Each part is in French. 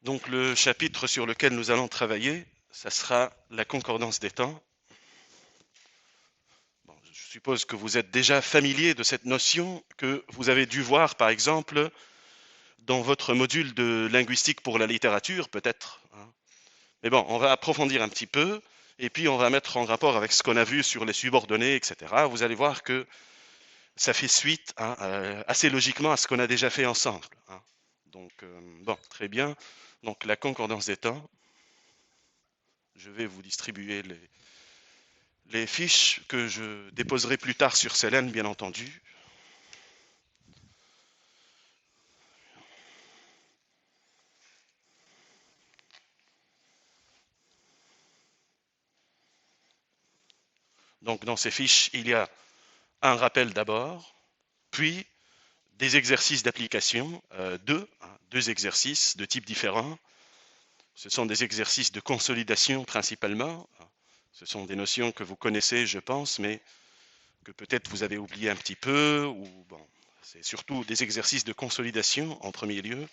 Donc le chapitre sur lequel nous allons travailler, ça sera la concordance des temps. Bon, je suppose que vous êtes déjà familier de cette notion que vous avez dû voir, par exemple, dans votre module de linguistique pour la littérature, peut-être, hein. Mais bon, on va approfondir un petit peu, et puis on va mettre en rapport avec ce qu'on a vu sur les subordonnés, etc. Vous allez voir que ça fait suite, hein, assez logiquement à ce qu'on a déjà fait ensemble, hein. Donc, bon, très bien. Donc, la concordance des temps, je vais vous distribuer les fiches que je déposerai plus tard sur Selene, bien entendu. Donc, dans ces fiches, il y a un rappel d'abord, puis des exercices d'application, deux exercices de types différents. Ce sont des exercices de consolidation principalement. Ce sont des notions que vous connaissez, je pense, mais que peut-être vous avez oublié un petit peu, ou bon, c'est surtout des exercices de consolidation en premier lieu.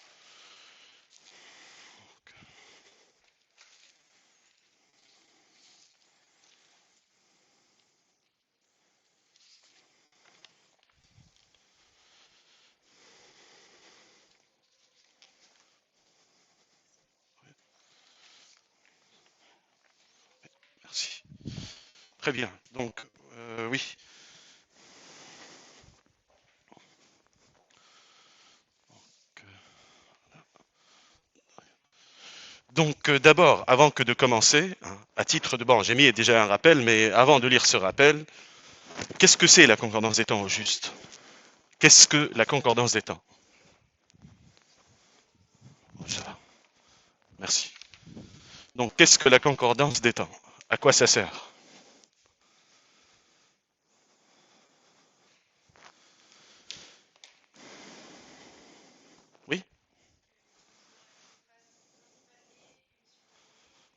Merci. Très bien. Donc, oui. Donc, d'abord, avant que de commencer, hein, à titre de... Bon, j'ai mis déjà un rappel, mais avant de lire ce rappel, qu'est-ce que c'est la concordance des temps au juste? Qu'est-ce que la concordance des temps? Ça va. Merci. Donc, qu'est-ce que la concordance des temps? À quoi ça sert? Oui?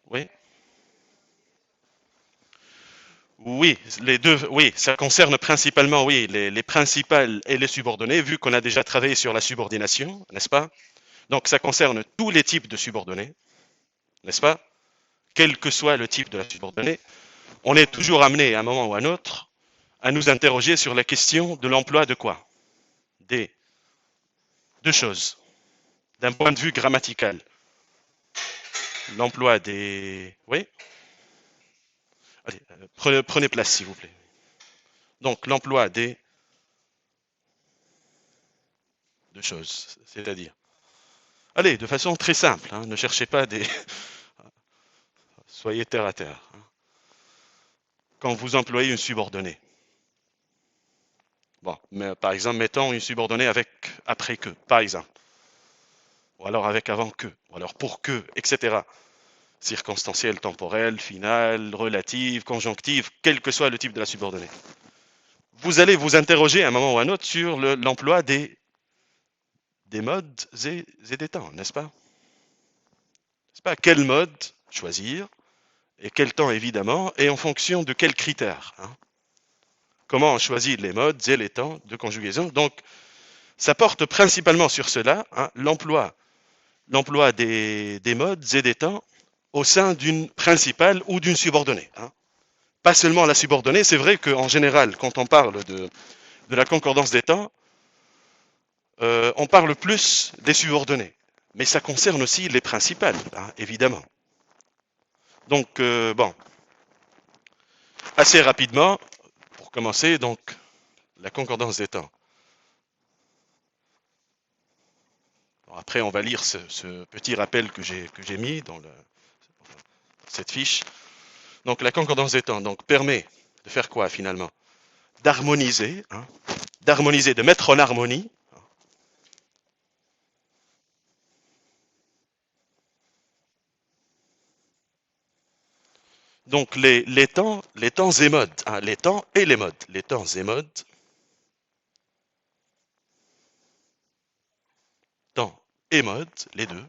Oui? Oui, les deux, oui, ça concerne principalement, oui, les principales et les subordonnées, vu qu'on a déjà travaillé sur la subordination, n'est-ce pas? Donc, ça concerne tous les types de subordonnées, n'est-ce pas? Quel que soit le type de la subordonnée, on est toujours amené à un moment ou à un autre à nous interroger sur la question de l'emploi de quoi? Des deux choses, d'un point de vue grammatical. L'emploi des... Oui? Allez, prenez place, s'il vous plaît. Donc, l'emploi des deux choses, c'est-à-dire... Allez, de façon très simple, hein, ne cherchez pas des... Soyez terre à terre, hein. Quand vous employez une subordonnée, bon, mais par exemple, mettons une subordonnée avec après que, par exemple, ou alors avec avant que, ou alors pour que, etc. Circonstancielle, temporelle, finale, relative, conjonctive, quel que soit le type de la subordonnée. Vous allez vous interroger à un moment ou à un autre sur l'emploi des modes et des temps, n'est-ce pas? N'est-ce pas? Quel mode choisir et quel temps évidemment, et en fonction de quels critères, hein? Comment on choisit les modes et les temps de conjugaison. Donc, ça porte principalement sur cela, hein, l'emploi des modes et des temps au sein d'une principale ou d'une subordonnée, hein. Pas seulement la subordonnée, c'est vrai qu'en général, quand on parle de la concordance des temps, on parle plus des subordonnées. Mais ça concerne aussi les principales, hein, évidemment. Donc, bon, assez rapidement, pour commencer, donc, la concordance des temps. Alors après, on va lire ce petit rappel que j'ai mis dans cette fiche. Donc, la concordance des temps donc, permet de faire quoi finalement? D'harmoniser, hein, d'harmoniser, de mettre en harmonie donc les temps et modes, hein, les temps et les modes, les temps et modes, temps et modes, les deux,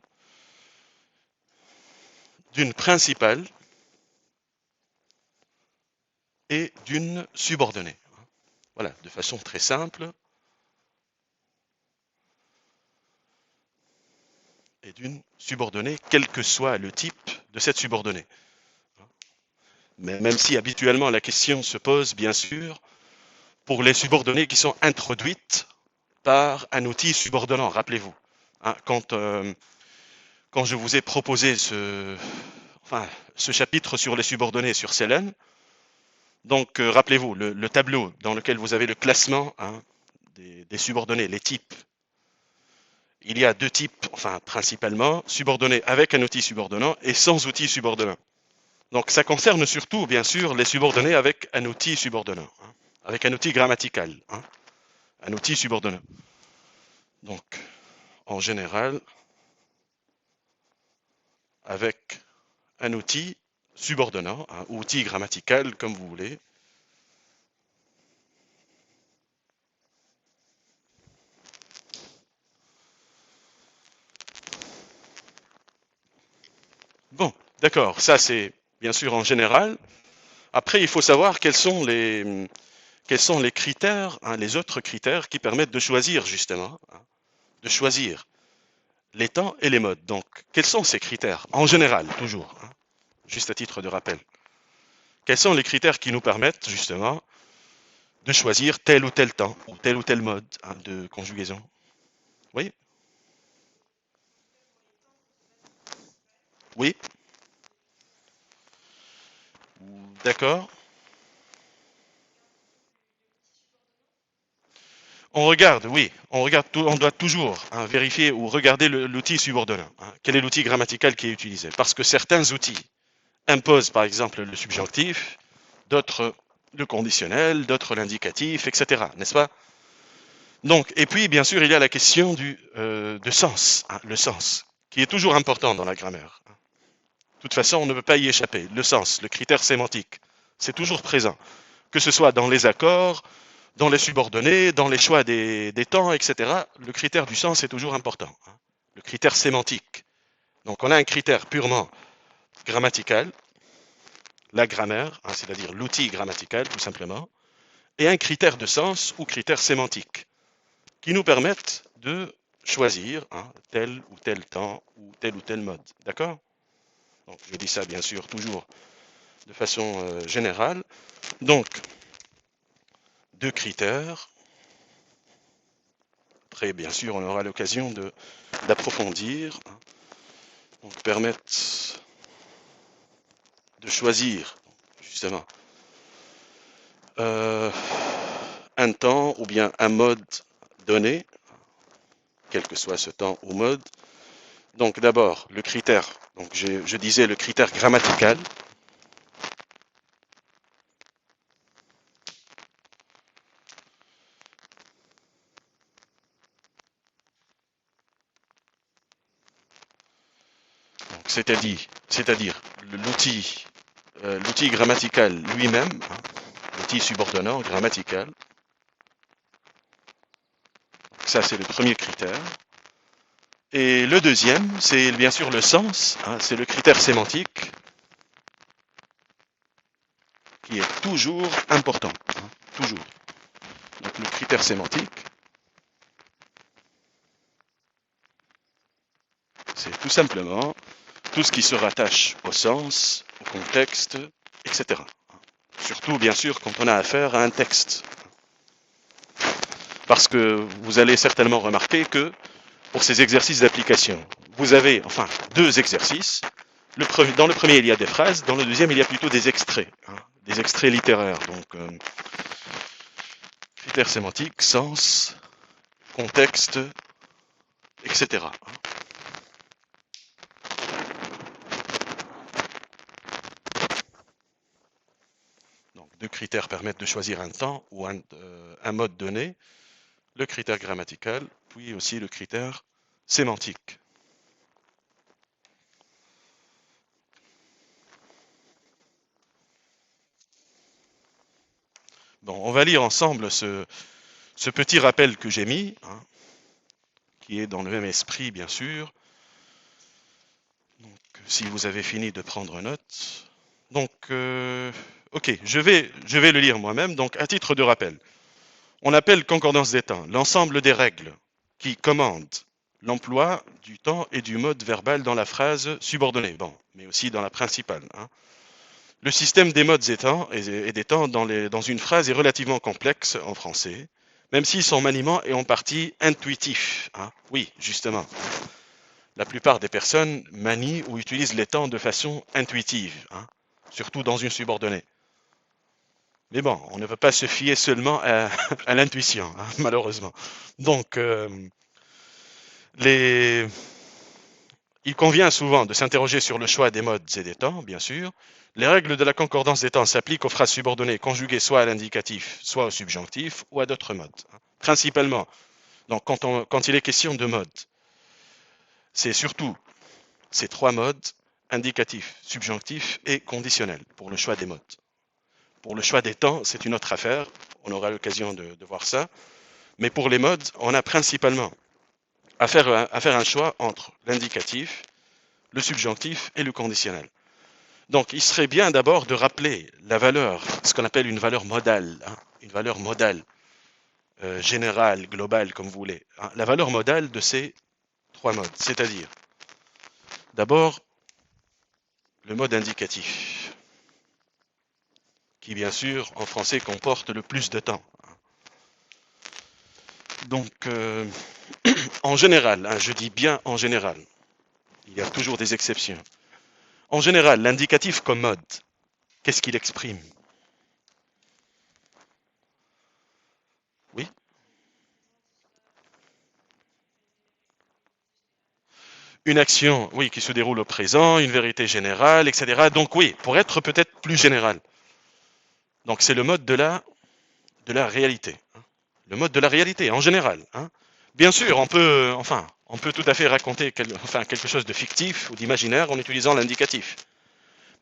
d'une principale et d'une subordonnée. Voilà, de façon très simple et d'une subordonnée, quel que soit le type de cette subordonnée. Mais même si habituellement la question se pose, bien sûr, pour les subordonnées qui sont introduites par un outil subordonnant, rappelez-vous. Hein, quand je vous ai proposé ce chapitre sur les subordonnées sur Selenium, donc rappelez-vous, le tableau dans lequel vous avez le classement des subordonnées, les types. Il y a deux types, enfin principalement, subordonnés avec un outil subordonnant et sans outil subordonnant. Donc ça concerne surtout, bien sûr, les subordonnés avec un outil subordonnant, avec un outil grammatical, un outil subordonnant. Donc, en général, avec un outil subordonnant, un outil grammatical, comme vous voulez. Bon, d'accord, ça c'est bien sûr en général. Après, il faut savoir quels sont les critères, les autres critères qui permettent de choisir justement, de choisir les temps et les modes. Donc, quels sont ces critères en général, toujours, juste à titre de rappel. Quels sont les critères qui nous permettent justement de choisir tel ou tel temps ou tel mode de conjugaison? Oui, oui, d'accord. On regarde, oui, on doit toujours vérifier ou regarder l'outil subordonnant. Quel est l'outil grammatical qui est utilisé? Parce que certains outils imposent par exemple le subjonctif, d'autres le conditionnel, d'autres l'indicatif, etc. N'est-ce pas? Donc, et puis bien sûr, il y a la question de sens, le sens, qui est toujours important dans la grammaire. De toute façon, on ne peut pas y échapper. Le sens, le critère sémantique, c'est toujours présent, que ce soit dans les accords, dans les subordonnées, dans les choix des temps, etc. Le critère du sens est toujours important. Le critère sémantique. Donc on a un critère purement grammatical, la grammaire, c'est-à-dire l'outil grammatical tout simplement, et un critère de sens ou critère sémantique, qui nous permettent de choisir tel ou tel temps ou tel mode. D'accord? Donc je dis ça bien sûr toujours de façon générale. Donc, deux critères. Après, bien sûr, on aura l'occasion d'approfondir, donc permettre de choisir justement un temps ou bien un mode donné, quel que soit ce temps ou mode. Donc d'abord, le critère, donc je disais le critère grammatical. C'est-à-dire l'outil grammatical lui-même, l'outil subordonnant grammatical. Ça, c'est le premier critère. Et le deuxième, c'est bien sûr le sens, c'est le critère sémantique qui est toujours important, toujours. Donc le critère sémantique, c'est tout simplement tout ce qui se rattache au sens, au contexte, etc. Surtout, bien sûr, quand on a affaire à un texte. Parce que vous allez certainement remarquer que pour ces exercices d'application, vous avez, enfin, deux exercices. Dans le premier, il y a des phrases. Dans le deuxième, il y a plutôt des extraits littéraires. Donc, critères sémantiques, sens, contexte, etc. Donc, deux critères permettent de choisir un temps ou un mode donné. Le critère grammatical, puis aussi le critère sémantique. Bon, on va lire ensemble ce petit rappel que j'ai mis, qui est dans le même esprit, bien sûr. Donc, si vous avez fini de prendre note. Donc, ok, je vais le lire moi-même. Donc, à titre de rappel, on appelle concordance des temps l'ensemble des règles qui commandent l'emploi du temps et du mode verbal dans la phrase subordonnée, bon, mais aussi dans la principale, hein. Le système des modes et, temps et des temps dans une phrase est relativement complexe en français, même si son maniement est en partie intuitif, hein. Oui, justement. La plupart des personnes manient ou utilisent les temps de façon intuitive, hein, surtout dans une subordonnée. Mais bon, on ne peut pas se fier seulement à l'intuition, hein, malheureusement. Donc, il convient souvent de s'interroger sur le choix des modes et des temps, bien sûr. Les règles de la concordance des temps s'appliquent aux phrases subordonnées conjuguées soit à l'indicatif, soit au subjonctif, ou à d'autres modes, hein. Principalement, donc quand il est question de mode, c'est surtout ces trois modes, indicatif, subjonctif et conditionnel, pour le choix des modes. Pour le choix des temps, c'est une autre affaire, on aura l'occasion de voir ça. Mais pour les modes, on a principalement à faire un choix entre l'indicatif, le subjonctif et le conditionnel. Donc, il serait bien d'abord de rappeler la valeur, ce qu'on appelle une valeur modale, hein, une valeur modale, générale, globale, comme vous voulez, hein, la valeur modale de ces trois modes, c'est-à-dire, d'abord, le mode indicatif, qui bien sûr, en français, comporte le plus de temps. Donc, en général, hein, je dis bien en général, il y a toujours des exceptions. En général, l'indicatif comme mode, qu'est-ce qu'il exprime? Oui. Une action, oui, qui se déroule au présent, une vérité générale, etc. Donc oui, pour être peut-être plus général. Donc c'est le mode de la réalité, hein. Le mode de la réalité, en général, hein. Bien sûr, on peut tout à fait raconter quelque chose de fictif ou d'imaginaire en utilisant l'indicatif.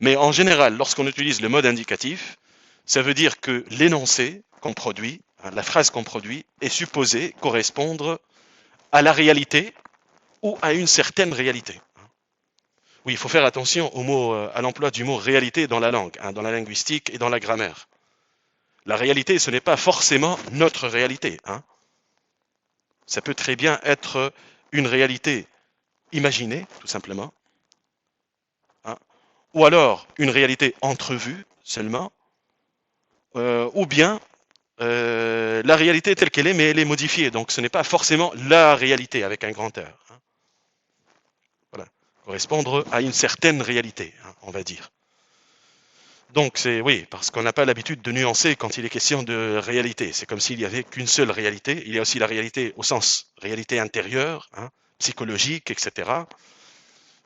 Mais en général, lorsqu'on utilise le mode indicatif, ça veut dire que l'énoncé qu'on produit, hein, la phrase qu'on produit, est supposée correspondre à la réalité ou à une certaine réalité. Oui, il faut faire attention à l'emploi du mot réalité dans la langue, hein, dans la linguistique et dans la grammaire. La réalité, ce n'est pas forcément notre réalité, hein. Ça peut très bien être une réalité imaginée, tout simplement, hein, ou alors une réalité entrevue seulement, ou bien la réalité telle qu'elle est, mais elle est modifiée. Donc ce n'est pas forcément la réalité avec un grand R, hein. Voilà. Correspondre à une certaine réalité, hein, on va dire. Donc c'est oui, parce qu'on n'a pas l'habitude de nuancer quand il est question de réalité. C'est comme s'il n'y avait qu'une seule réalité. Il y a aussi la réalité au sens réalité intérieure, hein, psychologique, etc.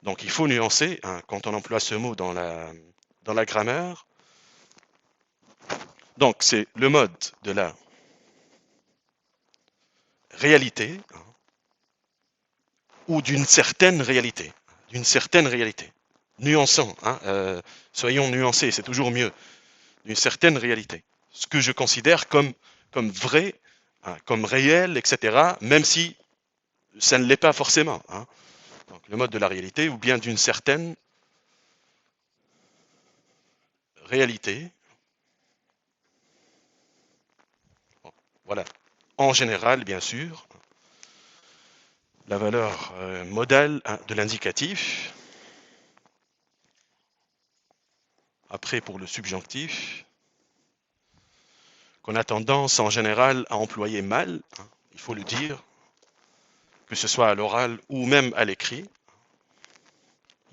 Donc il faut nuancer, hein, quand on emploie ce mot dans la grammaire. Donc c'est le mode de la réalité, hein, ou d'une certaine réalité. D'une certaine réalité. Nuançons, hein, soyons nuancés, c'est toujours mieux. D'une certaine réalité. Ce que je considère comme vrai, hein, comme réel, etc., même si ça ne l'est pas forcément, hein. Donc, le mode de la réalité, ou bien d'une certaine réalité. Bon, voilà. En général, bien sûr, la valeur modale, hein, de l'indicatif. Après, pour le subjonctif, qu'on a tendance en général à employer mal, hein, il faut le dire, que ce soit à l'oral ou même à l'écrit.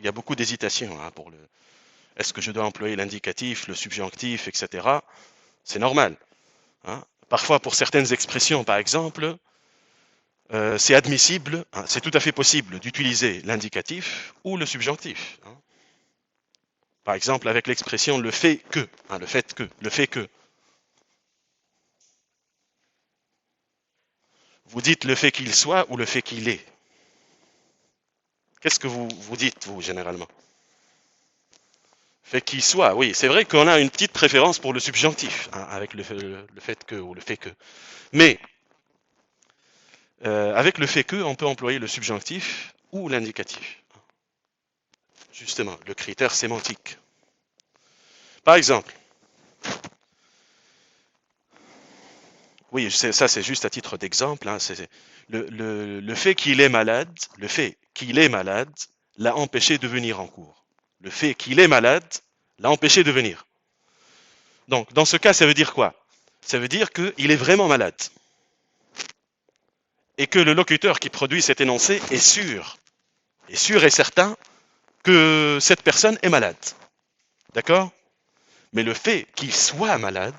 Il y a beaucoup d'hésitation, hein, pour le. Est-ce que je dois employer l'indicatif, le subjonctif, etc. C'est normal, hein. Parfois, pour certaines expressions, par exemple, c'est admissible, hein, c'est tout à fait possible d'utiliser l'indicatif ou le subjonctif, hein. Par exemple, avec l'expression le fait que, hein, le fait que, le fait que. Vous dites le fait qu'il soit ou le fait qu'il est. Qu'est-ce que vous dites, vous, généralement? Fait qu'il soit, oui, c'est vrai qu'on a une petite préférence pour le subjonctif, hein, avec le fait que ou le fait que. Mais avec le fait que, on peut employer le subjonctif ou l'indicatif. Justement, le critère sémantique. Par exemple, Oui, ça c'est juste à titre d'exemple, hein, le fait qu'il est malade, le fait qu'il est malade l'a empêché de venir en cours. Le fait qu'il est malade l'a empêché de venir. Donc, dans ce cas, ça veut dire quoi? Ça veut dire qu'il est vraiment malade. Et que le locuteur qui produit cet énoncé est sûr et certain que cette personne est malade. D'accord? Mais le fait qu'il soit malade,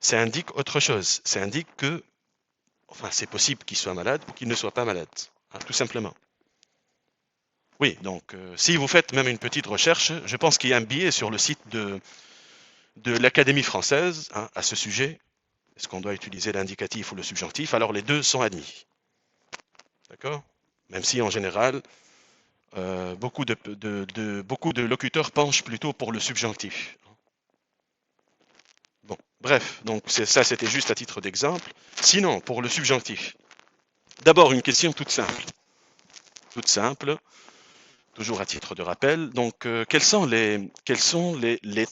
ça indique autre chose. Ça indique que, enfin, c'est possible qu'il soit malade ou qu'il ne soit pas malade. Hein, tout simplement. Oui, donc, si vous faites même une petite recherche, je pense qu'il y a un billet sur le site de l'Académie française, hein, à ce sujet. Est-ce qu'on doit utiliser l'indicatif ou le subjonctif? Alors, les deux sont admis. D'accord? Même si, en général, beaucoup de locuteurs penchent plutôt pour le subjonctif. Bon, bref, donc ça c'était juste à titre d'exemple. Sinon, pour le subjonctif, d'abord une question toute simple, toujours à titre de rappel. Donc, quels sont les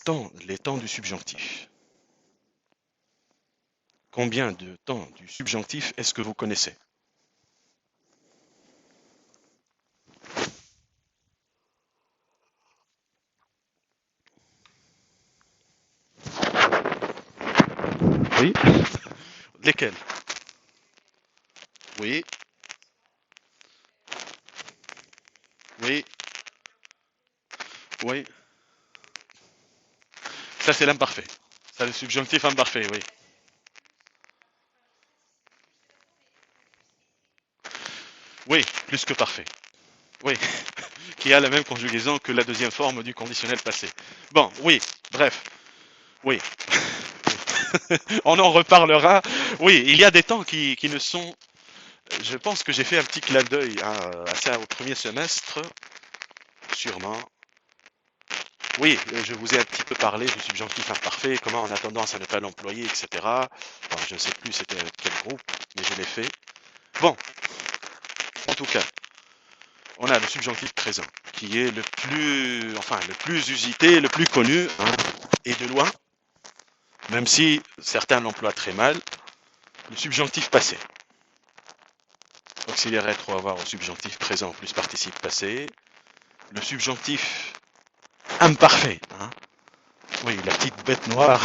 temps du subjonctif? Combien de temps du subjonctif est-ce que vous connaissez? Oui. Lesquels? Oui, oui, oui. Ça c'est l'imparfait. Ça, le subjonctif imparfait, oui. Oui, plus que parfait. Oui, qui a la même conjugaison que la deuxième forme du conditionnel passé. Bon, oui, bref, oui. On en reparlera. Oui, il y a des temps qui ne sont... Je pense que j'ai fait un petit clin d'œil à ça au premier semestre, sûrement. Oui, je vous ai un petit peu parlé du subjonctif imparfait, comment on a tendance à ne pas l'employer, etc. Bon, je ne sais plus c'était quel groupe, mais je l'ai fait. Bon, en tout cas, on a le subjonctif présent, qui est le plus usité, le plus connu, hein, et de loin, même si certains l'emploient très mal, le subjonctif passé. Auxiliaire rétro avoir au subjonctif présent plus participe passé. Le subjonctif imparfait, hein. Oui, la petite bête noire,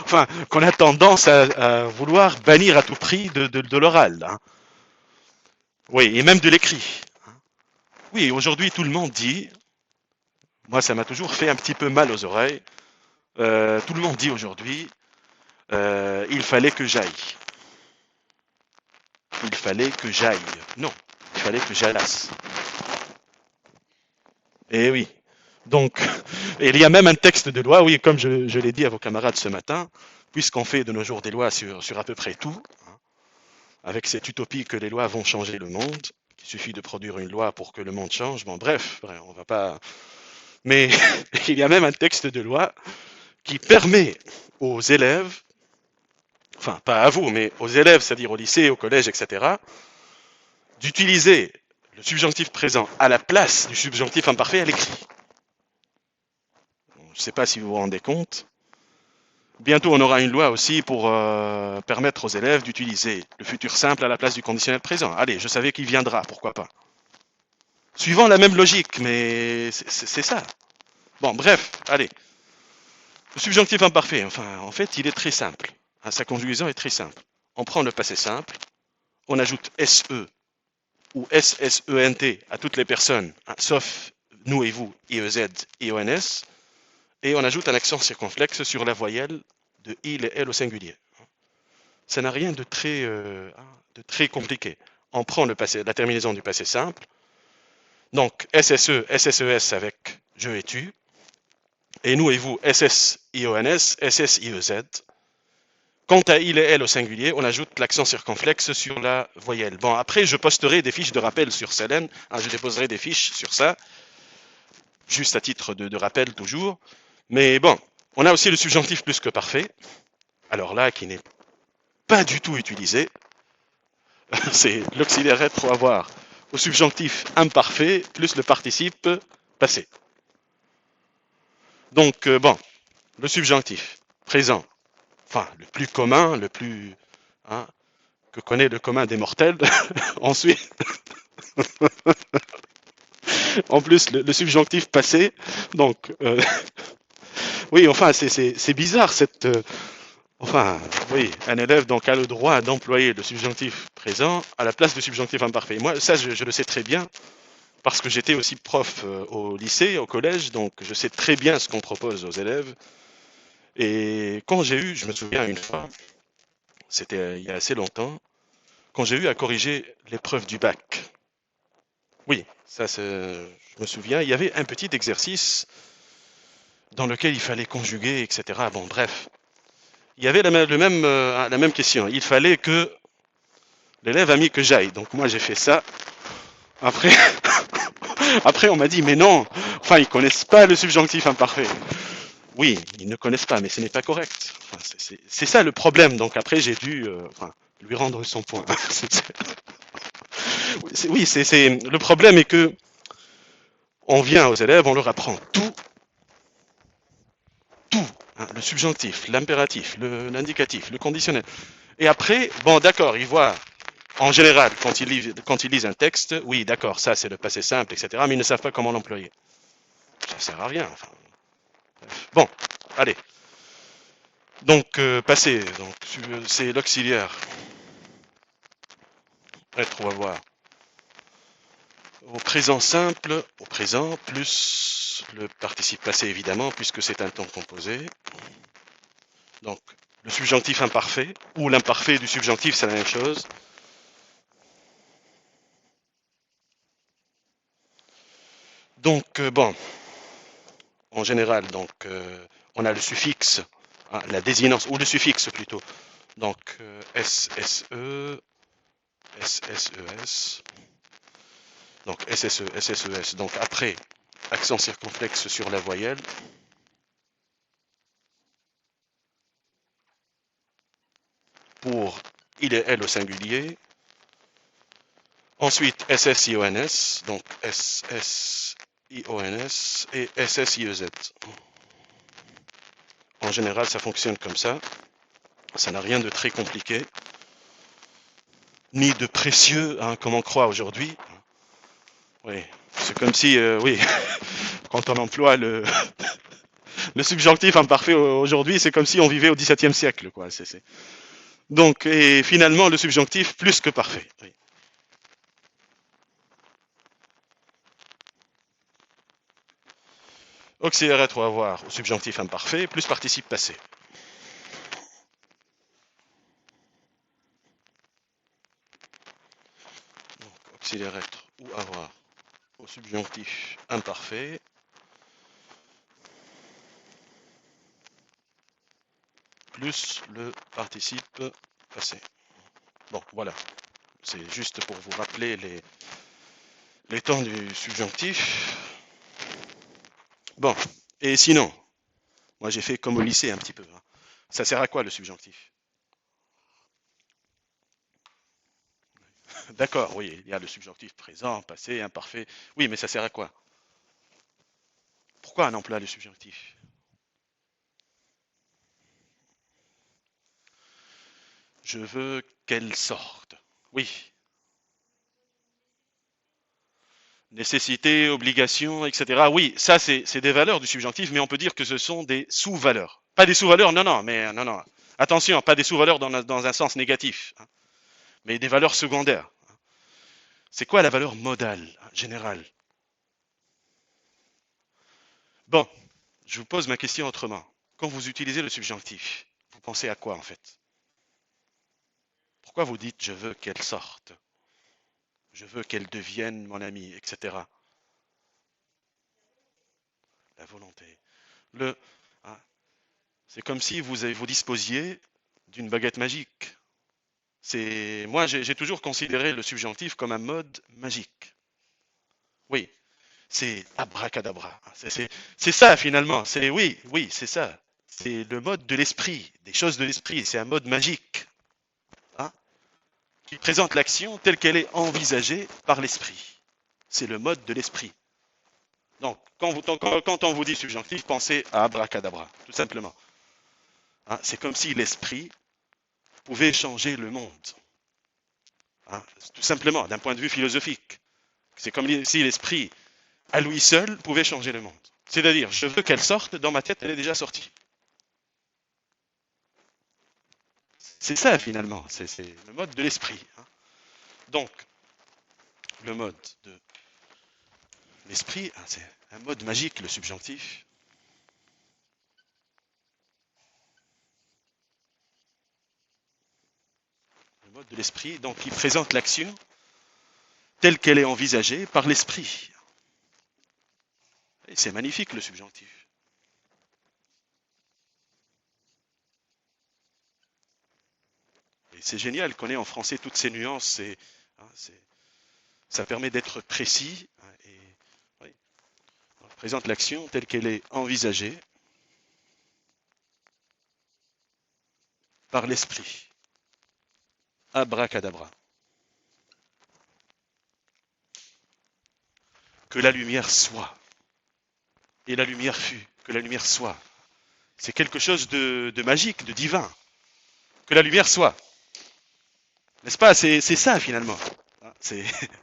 enfin, qu'on a tendance à vouloir bannir à tout prix de l'oral, hein. Oui, et même de l'écrit. Oui, aujourd'hui tout le monde dit, moi ça m'a toujours fait un petit peu mal aux oreilles, tout le monde dit aujourd'hui, il fallait que j'aille. Il fallait que j'aille. Non, il fallait que j'allasse. Eh oui. Donc, il y a même un texte de loi, oui, comme je l'ai dit à vos camarades ce matin, puisqu'on fait de nos jours des lois sur à peu près tout, hein, avec cette utopie que les lois vont changer le monde, il suffit de produire une loi pour que le monde change. Bon, bref, on va pas. Mais il y a même un texte de loi qui permet aux élèves, enfin pas à vous, mais aux élèves, c'est-à-dire au lycée, au collège, etc., d'utiliser le subjonctif présent à la place du subjonctif imparfait à l'écrit. Je ne sais pas si vous vous rendez compte. Bientôt, on aura une loi aussi pour permettre aux élèves d'utiliser le futur simple à la place du conditionnel présent. Allez, je savais qu'il viendra, pourquoi pas. Suivant la même logique, mais c'est ça. Bon, bref, allez. Le subjonctif imparfait, enfin, en fait, il est très simple. Sa conjugaison est très simple. On prend le passé simple, on ajoute SE ou SSENT à toutes les personnes, hein, sauf nous et vous, IEZ, IONS, et on ajoute un accent circonflexe sur la voyelle de il et elle au singulier. Ça n'a rien de très compliqué. On prend la terminaison du passé simple, donc SSE, SSES avec je et tu, et nous et vous, SS, IONS, SS, IEZ. Quant à il et elle au singulier, on ajoute l'accent circonflexe sur la voyelle. Bon, après, je posterai des fiches de rappel sur Selene, hein, je déposerai des fiches sur ça, juste à titre de rappel toujours. Mais bon, on a aussi le subjonctif plus que parfait, alors là, qui n'est pas du tout utilisé. C'est l'auxiliaire rétro avoir au subjonctif imparfait plus le participe passé. Donc, bon, le subjonctif présent, enfin, le plus commun, le plus, hein, que connaît le commun des mortels. Ensuite, en plus, le subjonctif passé. Donc, oui, enfin, c'est bizarre cette. Enfin, oui, un élève donc a le droit d'employer le subjonctif présent à la place du subjonctif imparfait. Moi, ça, je le sais très bien parce que j'étais aussi prof au lycée, au collège, donc je sais très bien ce qu'on propose aux élèves. Et quand j'ai eu, je me souviens une fois, c'était il y a assez longtemps, quand j'ai eu à corriger l'épreuve du bac. Oui, ça, je me souviens, il y avait un petit exercice dans lequel il fallait conjuguer, etc. Bon, bref. Il y avait la même question. Il fallait que l'élève a mis que j'aille. Donc moi, j'ai fait ça. Après, après on m'a dit, mais non, enfin, ils connaissent pas le subjonctif imparfait. Oui, ils ne connaissent pas, mais ce n'est pas correct. Enfin, c'est ça le problème. Donc après, j'ai dû enfin, lui rendre son point. Oui, le problème est que on vient aux élèves, on leur apprend tout, tout, hein, le subjonctif, l'impératif, l'indicatif, le conditionnel. Et après, bon, d'accord, ils voient, en général, quand ils lisent un texte, oui, d'accord, ça c'est le passé simple, etc., mais ils ne savent pas comment l'employer. Ça sert à rien. Enfin, bon, allez. Donc, passé, donc c'est l'auxiliaire. Être, on va voir. Au présent simple, au présent, plus le participe passé évidemment, puisque c'est un temps composé. Donc, le subjonctif imparfait, ou l'imparfait du subjonctif, c'est la même chose. Donc, bon, en général, donc, on a le suffixe, hein, la désinence, ou le suffixe plutôt. Donc, SSE, SSES, donc SSE, SSES. Donc, après, accent circonflexe sur la voyelle. Pour il et elle au singulier. Ensuite, SSIONS, donc SSIONS et SSIEZ. En général, ça fonctionne comme ça. Ça n'a rien de très compliqué, ni de précieux, hein, comme on croit aujourd'hui. Oui, c'est comme si, oui, quand on emploie le subjonctif imparfait aujourd'hui, c'est comme si on vivait au XVIIe siècle, quoi. Donc, et finalement, le subjonctif plus que parfait. Oui. Auxiliaire être, on va voir au subjonctif imparfait plus participe passé. Donc, auxiliaire être ou avoir au subjonctif imparfait plus le participe passé. Bon, voilà. C'est juste pour vous rappeler les temps du subjonctif. Bon, et sinon, moi j'ai fait comme au lycée un petit peu. Hein. Ça sert à quoi le subjonctif? D'accord, oui, il y a le subjonctif présent, passé, imparfait. Oui, mais ça sert à quoi? Pourquoi on emploie le subjonctif? Je veux qu'elle sorte. Oui. Nécessité, obligation, etc. Oui, ça c'est des valeurs du subjonctif, mais on peut dire que ce sont des sous-valeurs. Pas des sous-valeurs, non, non, mais non, non. Attention, pas des sous-valeurs dans un sens négatif, hein, mais des valeurs secondaires. C'est quoi la valeur modale, générale? Bon, je vous pose ma question autrement. Quand vous utilisez le subjonctif, vous pensez à quoi en fait? Pourquoi vous dites je veux qu'elle sorte? Je veux qu'elle devienne mon amie, etc. La volonté. Le, hein, c'est comme si vous disposiez d'une baguette magique. Moi, j'ai toujours considéré le subjonctif comme un mode magique. Oui, c'est abracadabra. C'est ça finalement. Oui, oui, c'est ça. C'est le mode de l'esprit, des choses de l'esprit. C'est un mode magique, hein, qui présente l'action telle qu'elle est envisagée par l'esprit. C'est le mode de l'esprit. Donc, quand on vous dit subjonctif, pensez à abracadabra, tout simplement. hein. C'est comme si l'esprit pouvait changer le monde, hein. Tout simplement, d'un point de vue philosophique. C'est comme si l'esprit, à lui seul, pouvait changer le monde. C'est-à-dire, je veux qu'elle sorte, dans ma tête, elle est déjà sortie. C'est ça, finalement, c'est le mode de l'esprit, hein. Donc, le mode de l'esprit, hein, c'est un mode magique, le subjonctif. Le mode de l'esprit, donc, il présente l'action telle qu'elle est envisagée par l'esprit. Et c'est magnifique, le subjonctif. Et c'est génial qu'on ait en français toutes ces nuances. Hein, ça permet d'être précis, hein, et oui, on présente l'action telle qu'elle est envisagée par l'esprit. Abracadabra. Que la lumière soit. Et la lumière fut. Que la lumière soit. C'est quelque chose de magique, de divin. Que la lumière soit. N'est-ce pas? C'est ça finalement.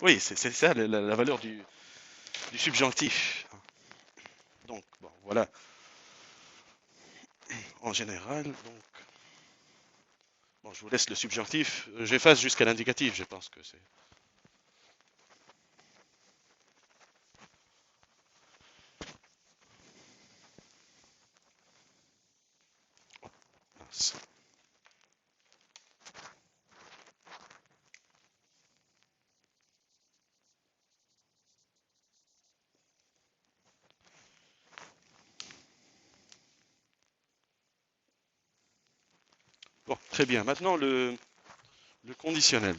Oui, c'est ça la valeur du subjonctif. Donc, bon, voilà. En général, donc, bon, je vous laisse le subjonctif. J'efface jusqu'à l'indicatif, je pense que c'est. Mince. Bon, très bien. Maintenant, le conditionnel.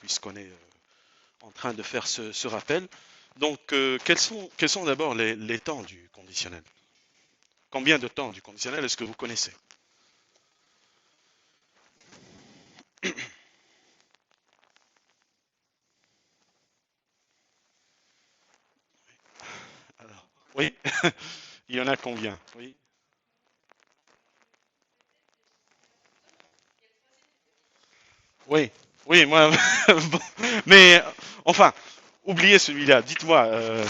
Puisqu'on est en train de faire ce rappel. Donc, quels sont d'abord les temps du conditionnel? Combien de temps du conditionnel est-ce que vous connaissez? Alors, oui, il y en a combien? Oui. Oui, oui, moi, bon, mais enfin, oubliez celui-là. Dites-moi,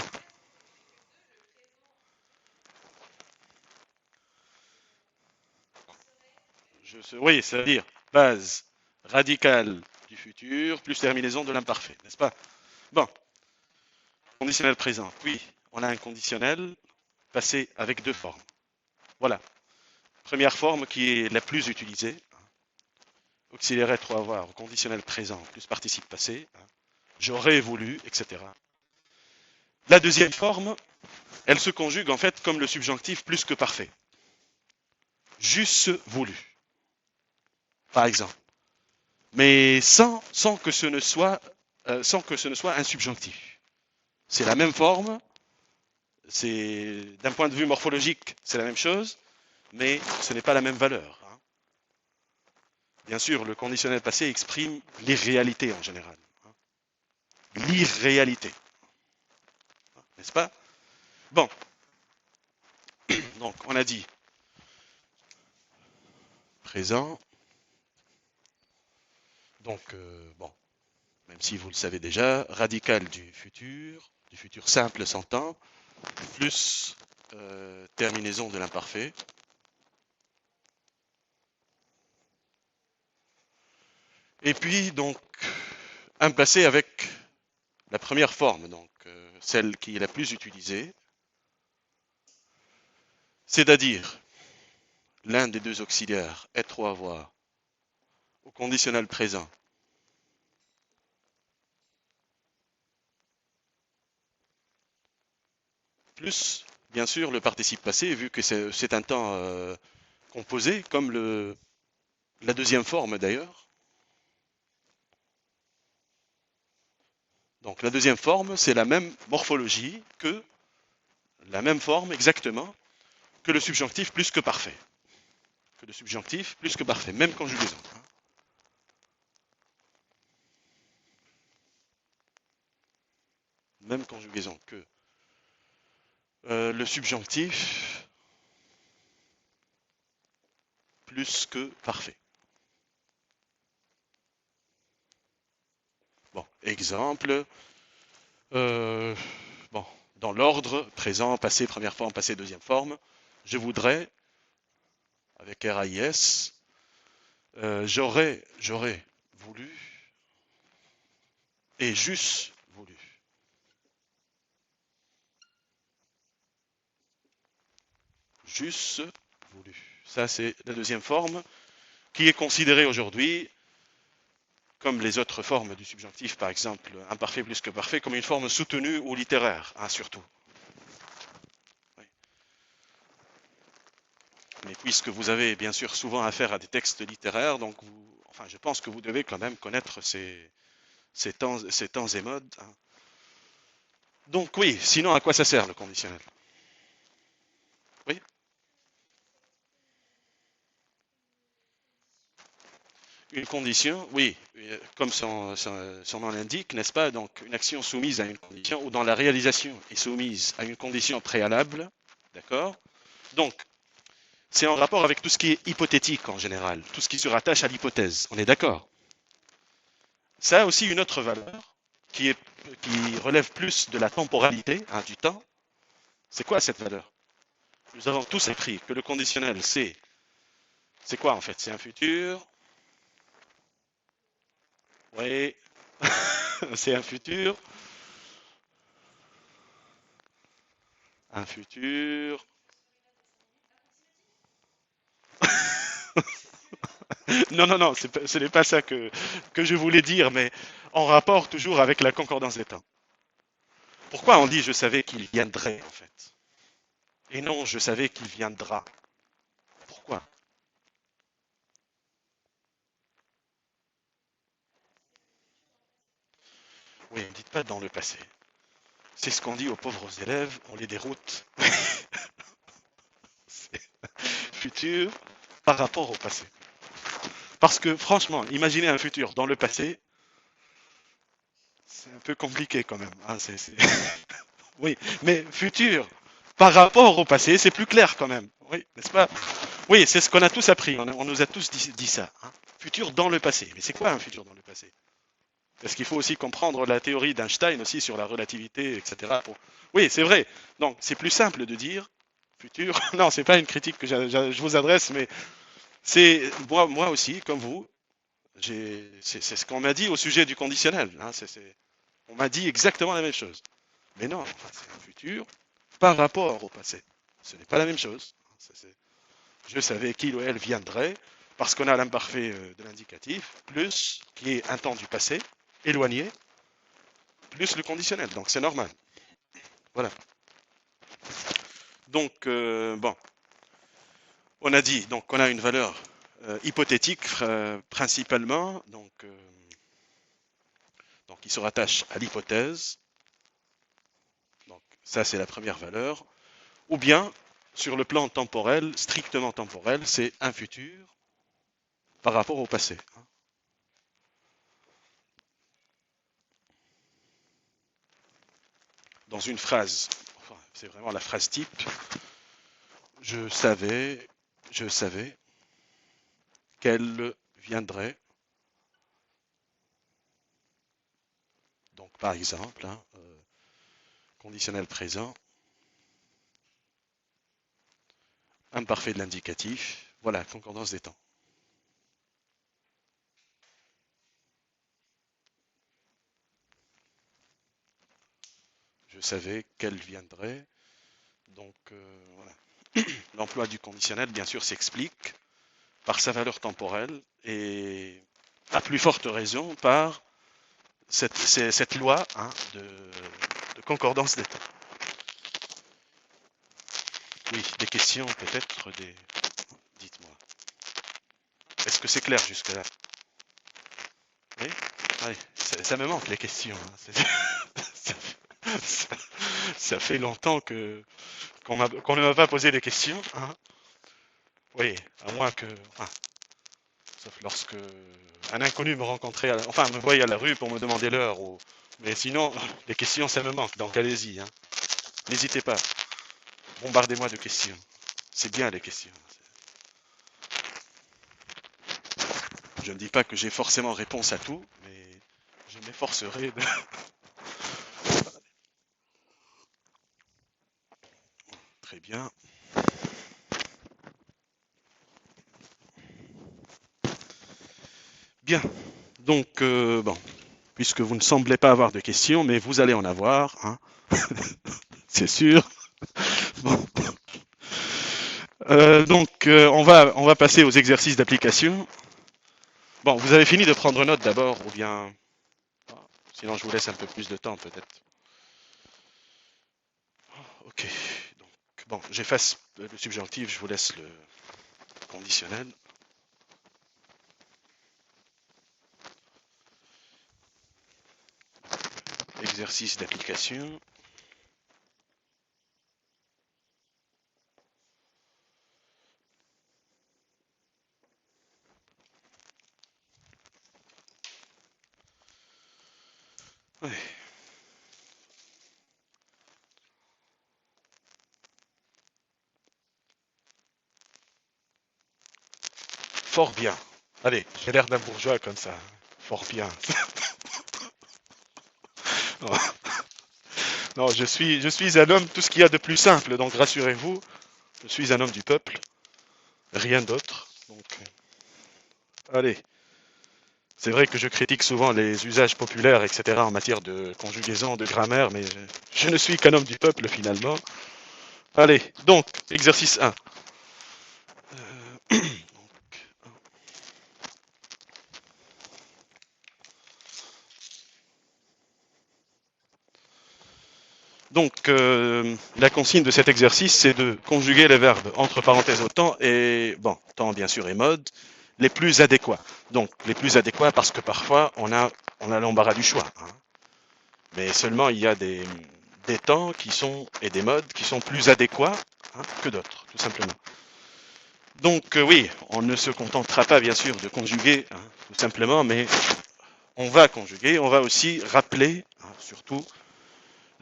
oui, c'est-à-dire base radicale du futur plus terminaison de l'imparfait, n'est-ce pas? Bon, conditionnel présent. Oui, on a un conditionnel passé avec deux formes. Voilà. Première forme qui est la plus utilisée. Auxiliaire être ou avoir, conditionnel présent plus participe passé. J'aurais voulu, etc. La deuxième forme, elle se conjugue en fait comme le subjonctif plus que parfait. J'eusse voulu, par exemple. Mais sans que ce ne soit, un subjonctif. C'est la même forme, c'est d'un point de vue morphologique, c'est la même chose, mais ce n'est pas la même valeur, hein. Bien sûr, le conditionnel passé exprime l'irréalité en général, hein. L'irréalité, n'est-ce pas? Bon, donc on a dit présent. Donc, bon, même si vous le savez déjà, radical du futur simple sans temps, plus terminaison de l'imparfait. Et puis, donc, un passé avec la première forme, donc celle qui est la plus utilisée, c'est-à-dire l'un des deux auxiliaires, être ou avoir, au conditionnel présent, plus, bien sûr, le participe passé, vu que c'est un temps composé, comme la deuxième forme d'ailleurs. Donc la deuxième forme, c'est la même morphologie que la même forme exactement que le subjonctif plus que parfait. Que le subjonctif plus que parfait, même conjugaison. même conjugaison que. Le subjonctif, plus que parfait. Bon, exemple. euh, bon, dans l'ordre, présent, passé, première forme, passé, deuxième forme, je voudrais, avec RAIS, j'aurais voulu, et j'eusse voulu. J'eusse voulu. Ça, c'est la deuxième forme, qui est considérée aujourd'hui, comme les autres formes du subjonctif, par exemple, imparfait plus que parfait, comme une forme soutenue ou littéraire, hein, surtout. Oui. Mais puisque vous avez bien sûr souvent affaire à des textes littéraires, donc enfin, je pense que vous devez quand même connaître ces temps et modes, hein. Donc oui, sinon à quoi ça sert le conditionnel? Oui, une condition, oui, comme son nom l'indique, n'est-ce pas? Donc une action soumise à une condition ou dont la réalisation est soumise à une condition préalable, d'accord? Donc c'est en rapport avec tout ce qui est hypothétique en général, tout ce qui se rattache à l'hypothèse. On est d'accord? Ça a aussi une autre valeur qui, est, qui relève plus de la temporalité, hein, du temps. C'est quoi cette valeur? Nous avons tous appris que le conditionnel, c'est quoi en fait? C'est un futur. Oui, c'est un futur. Un futur. Non, non, non, ce n'est pas ça que je voulais dire, mais en rapport toujours avec la concordance des temps. Pourquoi on dit je savais qu'il viendrait en fait? Et non, je savais qu'il viendra. Pourquoi? Oui, ne dites pas dans le passé. C'est ce qu'on dit aux pauvres élèves, on les déroute. Futur par rapport au passé. Parce que franchement, imaginer un futur dans le passé, c'est un peu compliqué quand même, hein, Oui, mais futur par rapport au passé, c'est plus clair quand même. Oui, n'est-ce pas? Oui, c'est ce qu'on a tous appris. On nous a tous dit ça, hein. Futur dans le passé. Mais c'est quoi un futur dans le passé? Parce qu'il faut aussi comprendre la théorie d'Einstein aussi sur la relativité, etc. Oui, c'est vrai. Donc, c'est plus simple de dire futur. Non, c'est pas une critique que je vous adresse, mais c'est moi aussi, comme vous, c'est ce qu'on m'a dit au sujet du conditionnel, hein. On m'a dit exactement la même chose. Mais non, enfin, c'est un futur par rapport au passé. Ce n'est pas la même chose. Je savais qu'il ou elle viendrait parce qu'on a l'imparfait de l'indicatif, plus qui est un temps du passé, éloigné, plus le conditionnel. Donc c'est normal. Voilà. Donc, bon, on a dit, donc on a une valeur hypothétique principalement, donc qui se rattache à l'hypothèse. Donc ça c'est la première valeur. Ou bien, sur le plan temporel, strictement temporel, c'est un futur par rapport au passé. Dans une phrase, enfin, c'est vraiment la phrase type, je savais, je savais qu'elle viendrait. Donc par exemple, hein, conditionnel présent, imparfait de l'indicatif, voilà, concordance des temps. Je savais qu'elle viendrait. Donc voilà. L'emploi du conditionnel, bien sûr, s'explique par sa valeur temporelle et à plus forte raison par cette loi, hein, de concordance des temps. Oui, des questions peut-être, dites-moi. Est-ce que c'est clair jusque-là? Oui, oui. Ça me manque les questions, hein. Ça, ça fait longtemps qu'on ne m'a pas posé des questions, hein. Oui, à moins que, enfin, sauf lorsque un inconnu me rencontrait, enfin me voyait à la rue pour me demander l'heure, ou Mais sinon, les questions, ça me manque, donc allez-y, hein. N'hésitez pas, bombardez-moi de questions. C'est bien les questions. Je ne dis pas que j'ai forcément réponse à tout, mais je m'efforcerai de... Très bien. Bien. Donc, bon, puisque vous ne semblez pas avoir de questions, mais vous allez en avoir, hein, c'est sûr. Bon. On va passer aux exercices d'application. Bon, vous avez fini de prendre note d'abord, ou bien... Sinon, je vous laisse un peu plus de temps, peut-être. Ok. Donc, bon, j'efface le subjonctif, je vous laisse le conditionnel. Exercice d'application. Ouais. Fort bien. Allez, j'ai l'air d'un bourgeois comme ça. Fort bien. Non, je suis un homme, tout ce qu'il y a de plus simple, donc rassurez-vous, je suis un homme du peuple, rien d'autre. Donc, allez. C'est vrai que je critique souvent les usages populaires, etc., en matière de conjugaison, de grammaire, mais je ne suis qu'un homme du peuple finalement. Allez, donc, exercice 1. Donc, la consigne de cet exercice, c'est de conjuguer les verbes entre parenthèses au temps et, bon, temps bien sûr et mode, les plus adéquats. Donc, les plus adéquats parce que parfois, on a l'embarras du choix, hein. Mais seulement, il y a des temps qui sont, et des modes qui sont plus adéquats, hein, que d'autres, tout simplement. Donc, oui, on ne se contentera pas, bien sûr, de conjuguer, hein, tout simplement, mais on va conjuguer, on va aussi rappeler, hein, surtout,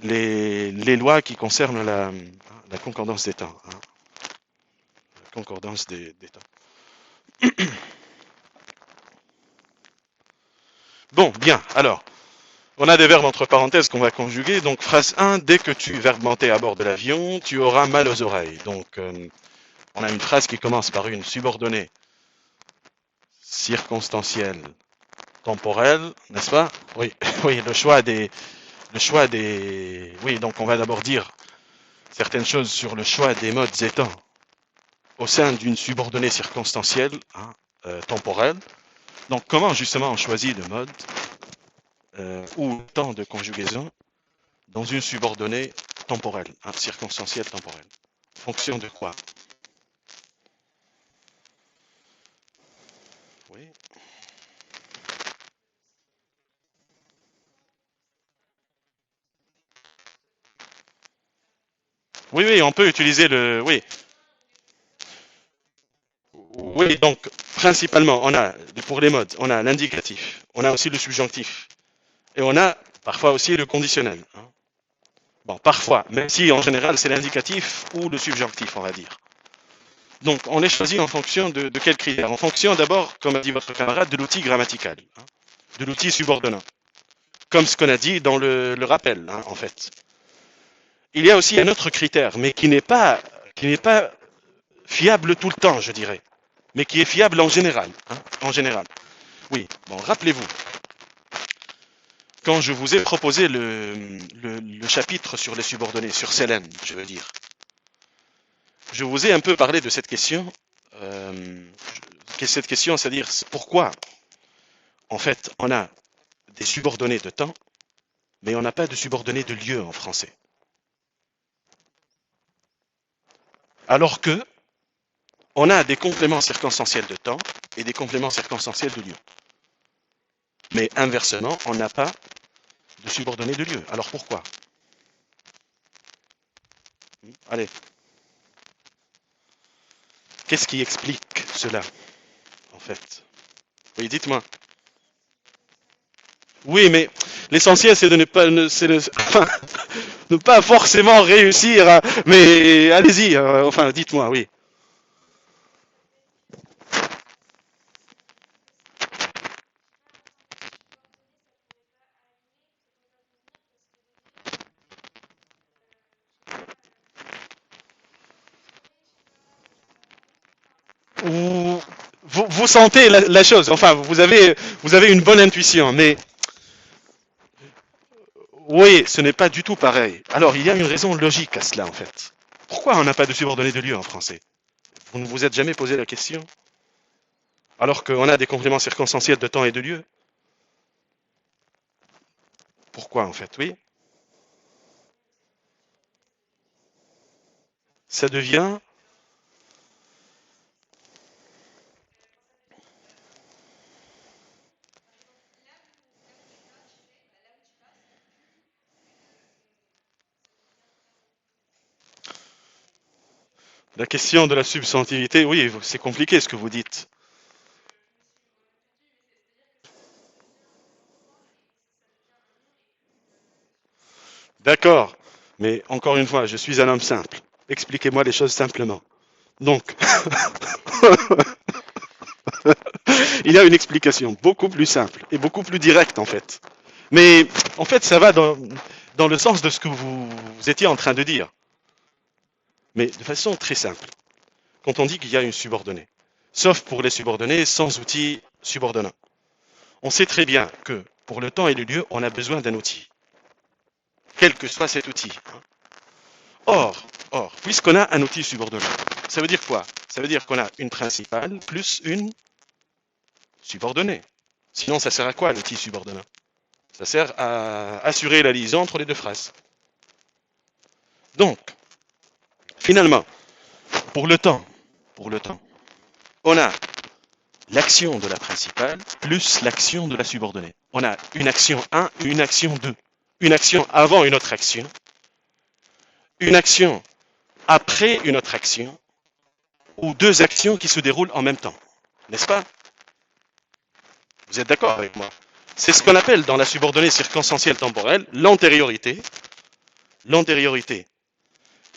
les lois qui concernent la concordance des temps, hein. La concordance des temps. Bon, bien, alors, on a des verbes entre parenthèses qu'on va conjuguer. Donc, phrase 1, dès que tu verbes monter à bord de l'avion, tu auras mal aux oreilles. Donc, on a une phrase qui commence par une subordonnée circonstancielle temporelle, n'est-ce pas? Oui, oui, oui, donc on va d'abord dire certaines choses sur le choix des modes et temps au sein d'une subordonnée circonstancielle, hein, temporelle. Donc, comment justement on choisit le mode ou le temps de conjugaison dans une subordonnée temporelle, hein, circonstancielle temporelle. Fonction de quoi? Oui. Oui, oui, on peut utiliser le. Oui, oui, donc principalement, on a pour les modes, on a l'indicatif, on a aussi le subjonctif, et on a parfois aussi le conditionnel, hein. Bon, parfois, même si en général c'est l'indicatif ou le subjonctif, on va dire. Donc, on les choisit en fonction de quels critères? En fonction d'abord, comme a dit votre camarade, de l'outil grammatical, hein, de l'outil subordonnant, comme ce qu'on a dit dans le rappel, hein, en fait. Il y a aussi un autre critère, mais qui n'est pas fiable tout le temps, je dirais, mais qui est fiable en général, hein, en général. Oui, bon, rappelez-vous, quand je vous ai proposé le chapitre sur les subordonnés, sur Célène, je veux dire, je vous ai un peu parlé de cette question. Cette question, c'est-à-dire pourquoi, en fait, on a des subordonnés de temps, mais on n'a pas de subordonnés de lieu en français. Alors que on a des compléments circonstanciels de temps et des compléments circonstanciels de lieu. Mais inversement, on n'a pas de subordonnés de lieu. Alors pourquoi? Allez, qu'est-ce qui explique cela, en fait? Oui, dites-moi. Oui, mais L'essentiel, c'est de ne pas, enfin, ne pas forcément réussir. Mais allez-y, enfin, dites-moi, oui. Vous, vous sentez la chose. Enfin, vous avez une bonne intuition, mais oui, ce n'est pas du tout pareil. Alors, il y a une raison logique à cela, en fait. Pourquoi on n'a pas de subordonné de lieu en français? Vous ne vous êtes jamais posé la question? Alors qu'on a des compléments circonstanciels de temps et de lieu? Pourquoi, en fait? Oui. Ça devient la question de la substantivité. Oui, c'est compliqué ce que vous dites. D'accord. Mais encore une fois, je suis un homme simple. Expliquez-moi les choses simplement. Donc, il y a une explication beaucoup plus simple et beaucoup plus directe, en fait. Mais en fait, ça va dans le sens de ce que vous étiez en train de dire. Mais de façon très simple. Quand on dit qu'il y a une subordonnée, sauf pour les subordonnés sans outil subordonnant. On sait très bien que pour le temps et le lieu, on a besoin d'un outil, quel que soit cet outil. Or, puisqu'on a un outil subordonné, ça veut dire quoi? Ça veut dire qu'on a une principale plus une subordonnée. Sinon, ça sert à quoi l'outil subordonné? Ça sert à assurer la liaison entre les deux phrases. Donc, finalement, pour le temps, on a l'action de la principale plus l'action de la subordonnée. On a une action 1 et une action 2. Une action avant une autre action, une action après une autre action, ou deux actions qui se déroulent en même temps. N'est-ce pas? Vous êtes d'accord avec moi? C'est ce qu'on appelle dans la subordonnée circonstancielle temporelle l'antériorité,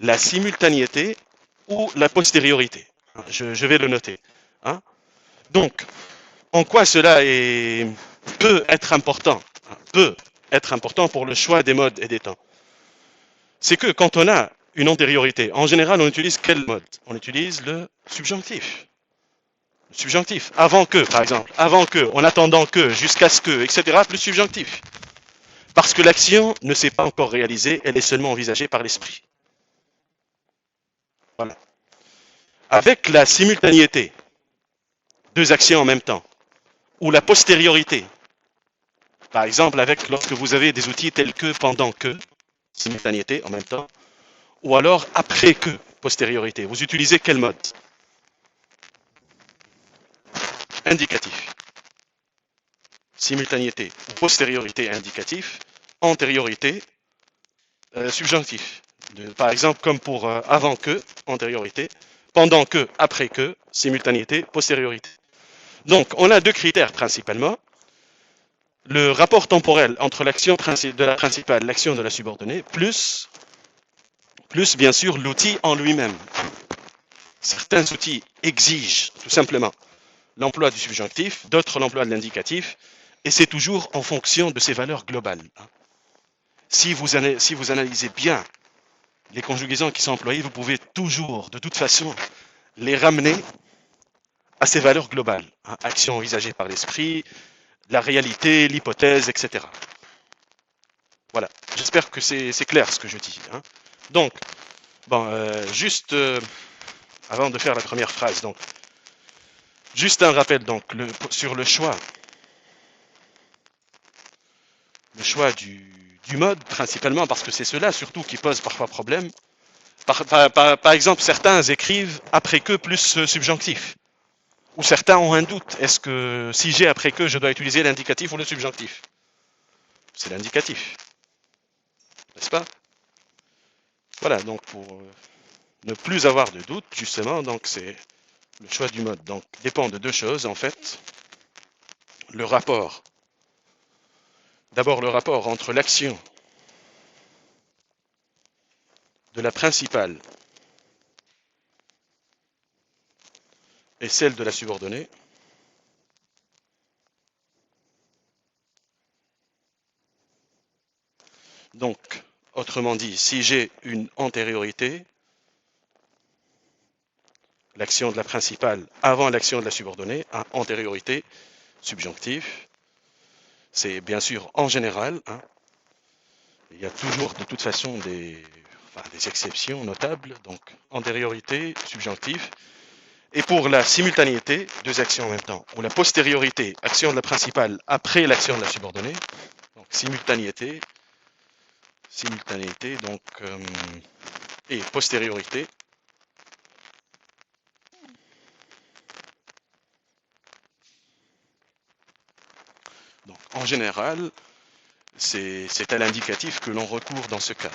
la simultanéité ou la postériorité. Je vais le noter. Hein. Donc, en quoi cela peut être important? Peut être important pour le choix des modes et des temps. C'est que quand on a une antériorité, en général, on utilise quel mode? On utilise le subjonctif. Subjonctif. Avant que, par exemple. Avant que, en attendant que, jusqu'à ce que, etc. Plus subjonctif. Parce que l'action ne s'est pas encore réalisée, elle est seulement envisagée par l'esprit. Voilà. Avec la simultanéité, deux actions en même temps, ou la postériorité, par exemple, lorsque vous avez des outils tels que pendant que, simultanéité en même temps, ou alors après que, postériorité. Vous utilisez quel mode? Indicatif. Simultanéité ou postériorité indicatif, antériorité subjonctif. Par exemple, comme pour avant que, antériorité, pendant que, après que, simultanéité, postériorité. Donc, on a deux critères principalement. Le rapport temporel entre l'action de la principale, l'action de la subordonnée, plus bien sûr l'outil en lui-même. Certains outils exigent tout simplement l'emploi du subjonctif, d'autres l'emploi de l'indicatif, et c'est toujours en fonction de ces valeurs globales. Si vous analysez bien les conjugaisons qui sont employées, vous pouvez toujours, de toute façon, les ramener à ces valeurs globales. Action envisagée par l'esprit, la réalité, l'hypothèse, etc. Voilà. J'espère que c'est clair ce que je dis. Donc, bon, juste avant de faire la première phrase, donc, juste un rappel donc, sur le choix du mode, principalement, parce que c'est cela surtout qui pose parfois problème. Par exemple, certains écrivent après que plus subjonctif. Ou certains ont un doute. Est-ce que si j'ai après que, je dois utiliser l'indicatif ou le subjonctif? C'est l'indicatif. N'est-ce pas? Voilà, donc pour ne plus avoir de doute, justement, donc c'est le choix du mode. Donc dépend de deux choses, en fait. Le rapport D'abord, le rapport entre l'action de la principale et celle de la subordonnée. Donc, autrement dit, si j'ai une antériorité, l'action de la principale avant l'action de la subordonnée, antériorité, subjonctif, c'est bien sûr en général, il y a toujours de toute façon des exceptions notables, donc antériorité, subjonctif. Et pour la simultanéité, deux actions en même temps, ou la postériorité, action de la principale après l'action de la subordonnée, donc simultanéité, donc, et postériorité. Donc en général, c'est à l'indicatif que l'on recourt dans ce cas.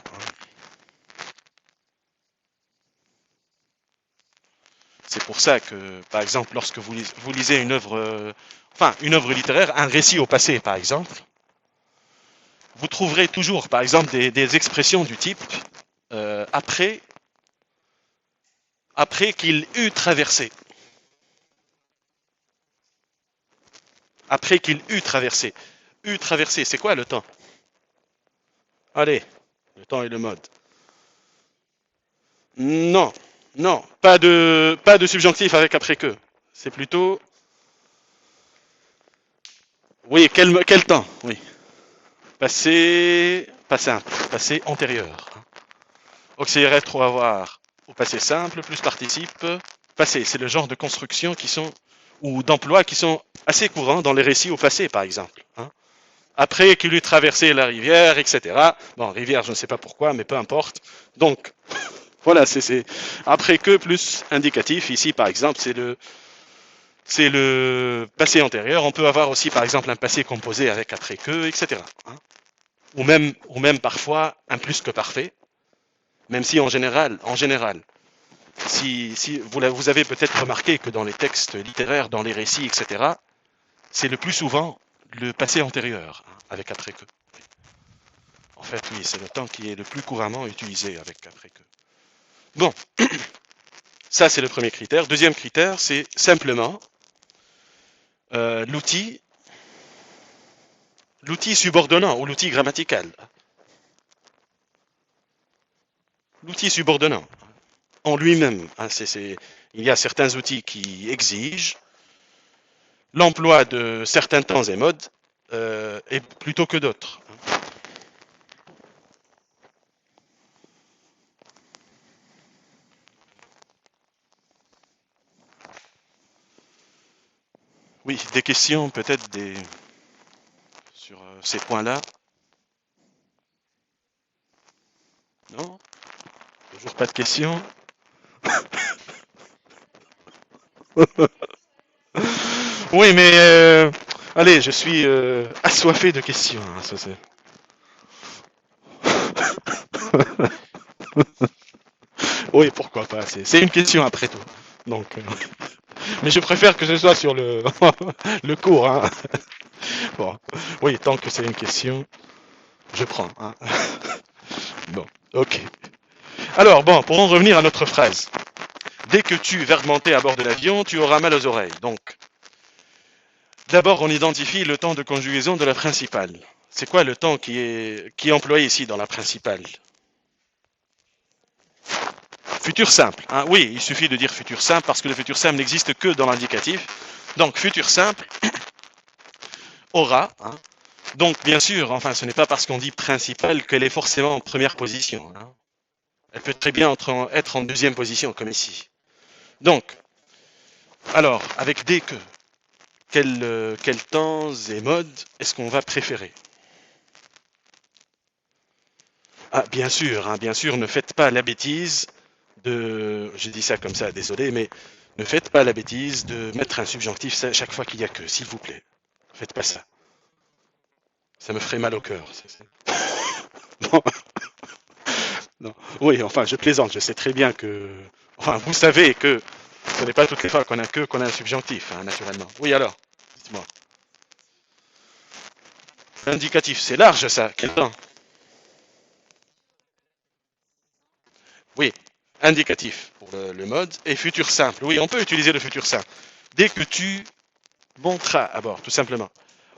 C'est pour ça que, par exemple, lorsque vous lisez une œuvre, une œuvre littéraire, un récit au passé, par exemple, vous trouverez toujours, par exemple, des expressions du type après qu'il eut traversé. Après qu'il eut traversé. Eut traversé, c'est quoi le temps? Allez, le temps et le mode. Non, non, pas de subjonctif avec après que. C'est plutôt... Oui, quel temps? Oui. Passé... Pas simple, passé antérieur. Auxiliaire être ou avoir au passé simple, plus participe. Passé, c'est le genre de construction qui sont... ou d'emplois qui sont assez courants dans les récits au passé, par exemple. Après qu'il eut traversé la rivière, etc. Bon, rivière, je ne sais pas pourquoi, mais peu importe. Donc, voilà, c'est après que plus indicatif. Ici, par exemple, c'est le passé antérieur. On peut avoir aussi, par exemple, un passé composé avec après que, etc. Ou même parfois un plus que parfait. Même si en général, si vous avez peut-être remarqué que dans les textes littéraires, dans les récits, etc., c'est le plus souvent le passé antérieur avec après que. En fait, oui, c'est le temps qui est le plus couramment utilisé avec après que. Bon, ça c'est le premier critère. Deuxième critère, c'est simplement l'outil subordonnant ou l'outil grammatical. L'outil subordonnant en lui-même. Il y a certains outils qui exigent l'emploi de certains temps et modes et plutôt que d'autres. Oui, des questions peut-être sur ces points-là. Non? Toujours pas de questions? Oui, mais allez, je suis assoiffé de questions. Ça, oui, pourquoi pas. C'est une question après tout. Donc, mais je préfère que ce soit sur le, le cours. Bon. Oui, tant que c'est une question, je prends. Bon, ok. Alors, bon, pour en revenir à notre phrase. Dès que tu verbe monter à bord de l'avion, tu auras mal aux oreilles. Donc, d'abord, on identifie le temps de conjugaison de la principale. C'est quoi le temps qui est employé ici dans la principale? Futur simple. Oui, il suffit de dire futur simple parce que le futur simple n'existe que dans l'indicatif. Donc, futur simple aura. Donc, bien sûr, enfin, ce n'est pas parce qu'on dit principale qu'elle est forcément en première position. Elle peut très bien être en deuxième position, comme ici. Donc, alors, avec des que, quel temps et mode est-ce qu'on va préférer? Bien sûr, ne faites pas la bêtise je dis ça comme ça, désolé, mais ne faites pas la bêtise de mettre un subjonctif chaque fois qu'il y a que, s'il vous plaît. Ne faites pas ça. Ça me ferait mal au cœur. Non. Non. Oui, enfin, je plaisante, je sais très bien que... Enfin, vous savez que ce n'est pas toutes les fois qu'on a un subjonctif, naturellement. Oui, alors, dites-moi. Indicatif, c'est large ça. Quel temps? Oui, indicatif pour le mode. Et futur simple. Oui, on peut utiliser le futur simple. Dès que tu monteras à bord, tout simplement.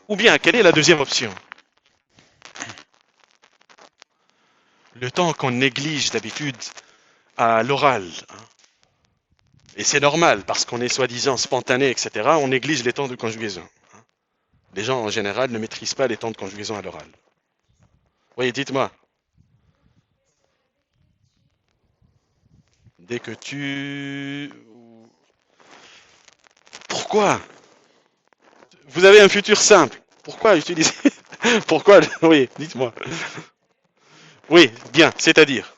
Ou bien, quelle est la deuxième option? Le temps qu'on néglige d'habitude à l'oral. Hein. Et c'est normal, parce qu'on est soi-disant spontané, etc. On néglige les temps de conjugaison. Hein. Les gens, en général, ne maîtrisent pas les temps de conjugaison à l'oral. Oui, dites-moi. Dès que tu... Pourquoi? Vous avez un futur simple. Pourquoi utiliser... Pourquoi? Oui, dites-moi. Oui, bien, c'est-à-dire.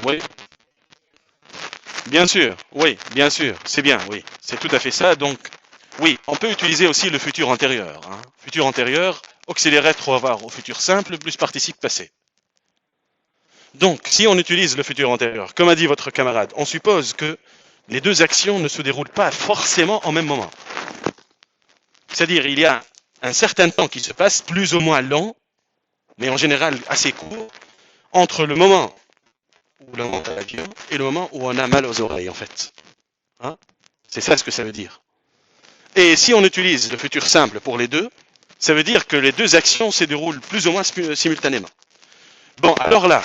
Oui, bien sûr, oui, bien sûr, c'est bien, oui, c'est tout à fait ça. Donc, oui, on peut utiliser aussi le futur antérieur. Hein. Futur antérieur, auxiliaire être avoir au futur simple plus participe passé. Donc, si on utilise le futur antérieur, comme a dit votre camarade, on suppose que les deux actions ne se déroulent pas forcément en même moment. C'est-à-dire, il y a un certain temps qui se passe, plus ou moins long, mais en général assez court, entre le moment où l'on monte à l'avion et le moment où on a mal aux oreilles, en fait. Hein. C'est ça ce que ça veut dire. Et si on utilise le futur simple pour les deux, ça veut dire que les deux actions se déroulent plus ou moins simultanément. Bon, alors là,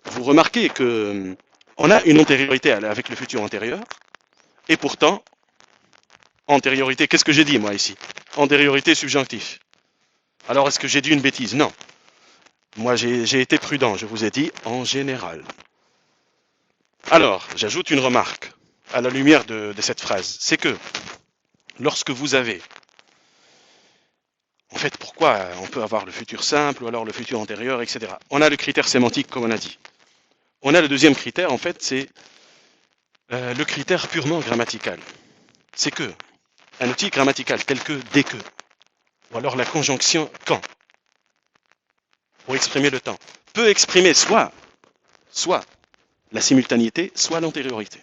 vous remarquez que on a une antériorité avec le futur antérieur, et pourtant, antériorité, qu'est-ce que j'ai dit moi ici? Antériorité subjonctif. Alors est-ce que j'ai dit une bêtise? Non. Moi j'ai été prudent, je vous ai dit en général. Alors, j'ajoute une remarque à la lumière de cette phrase. C'est que lorsque vous avez... En fait, pourquoi on peut avoir le futur simple ou alors le futur antérieur, etc. On a le critère sémantique, comme on a dit. On a le deuxième critère, en fait, c'est le critère purement grammatical. C'est que un outil grammatical tel que dès que, ou alors la conjonction quand, pour exprimer le temps, peut exprimer soit la simultanéité, soit l'antériorité.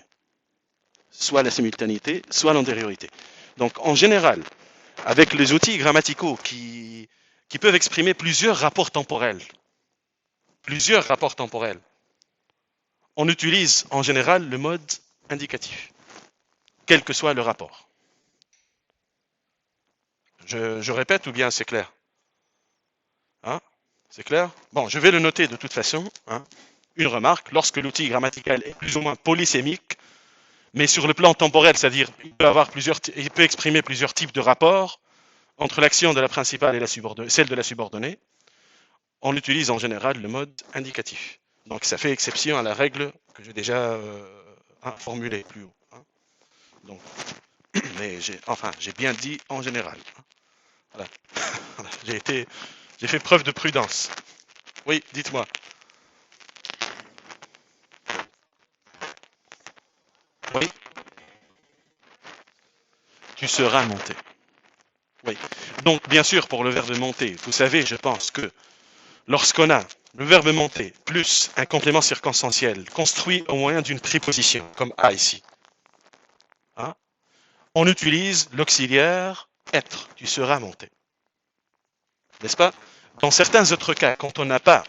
Soit la simultanéité, soit l'antériorité. Donc, en général, avec les outils grammaticaux qui peuvent exprimer plusieurs rapports temporels, on utilise en général le mode indicatif, quel que soit le rapport. Je répète ou bien c'est clair? Hein? C'est clair? Bon, je vais le noter de toute façon. Hein. Une remarque, lorsque l'outil grammatical est plus ou moins polysémique, mais sur le plan temporel, c'est-à-dire il peut exprimer plusieurs types de rapports entre l'action de la principale et celle de la subordonnée, on utilise en général le mode indicatif. Donc ça fait exception à la règle que j'ai déjà formulée plus haut. Hein. Donc, mais j'ai bien dit en général. Hein. Voilà. Voilà. J'ai fait preuve de prudence. Oui, dites-moi. Oui, tu seras monté. Oui. Donc, bien sûr, pour le verbe monter, vous savez, je pense que lorsqu'on a le verbe monter plus un complément circonstanciel construit au moyen d'une préposition, comme a ici, hein, on utilise l'auxiliaire être. Tu seras monté. N'est-ce pas? Dans certains autres cas, quand on n'a pas,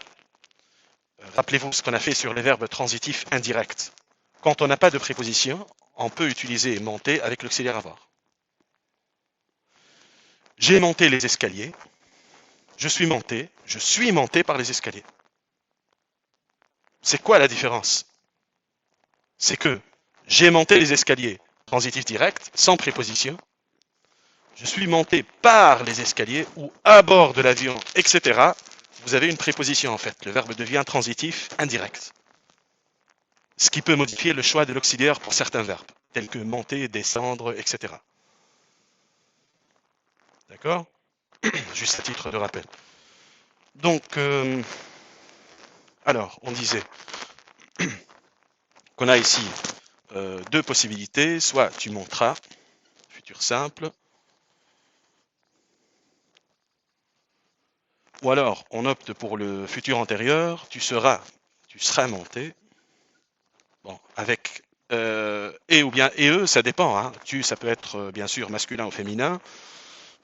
rappelez-vous ce qu'on a fait sur les verbes transitifs indirects, quand on n'a pas de préposition, on peut utiliser monter avec l'auxiliaire avoir. J'ai monté les escaliers. Je suis monté par les escaliers. C'est quoi la différence? C'est que j'ai monté les escaliers, transitif direct, sans préposition. Je suis monté par les escaliers ou à bord de l'avion, etc. Vous avez une préposition en fait. Le verbe devient transitif indirect. Ce qui peut modifier le choix de l'auxiliaire pour certains verbes, tels que monter, descendre, etc. D'accord? Juste à titre de rappel. Donc, alors, on disait qu'on a ici deux possibilités. Soit tu monteras, futur simple, Ou alors, on opte pour le futur antérieur, tu seras monté, bon, avec et ou bien et eux, ça dépend, hein. Tu, ça peut être bien sûr masculin ou féminin.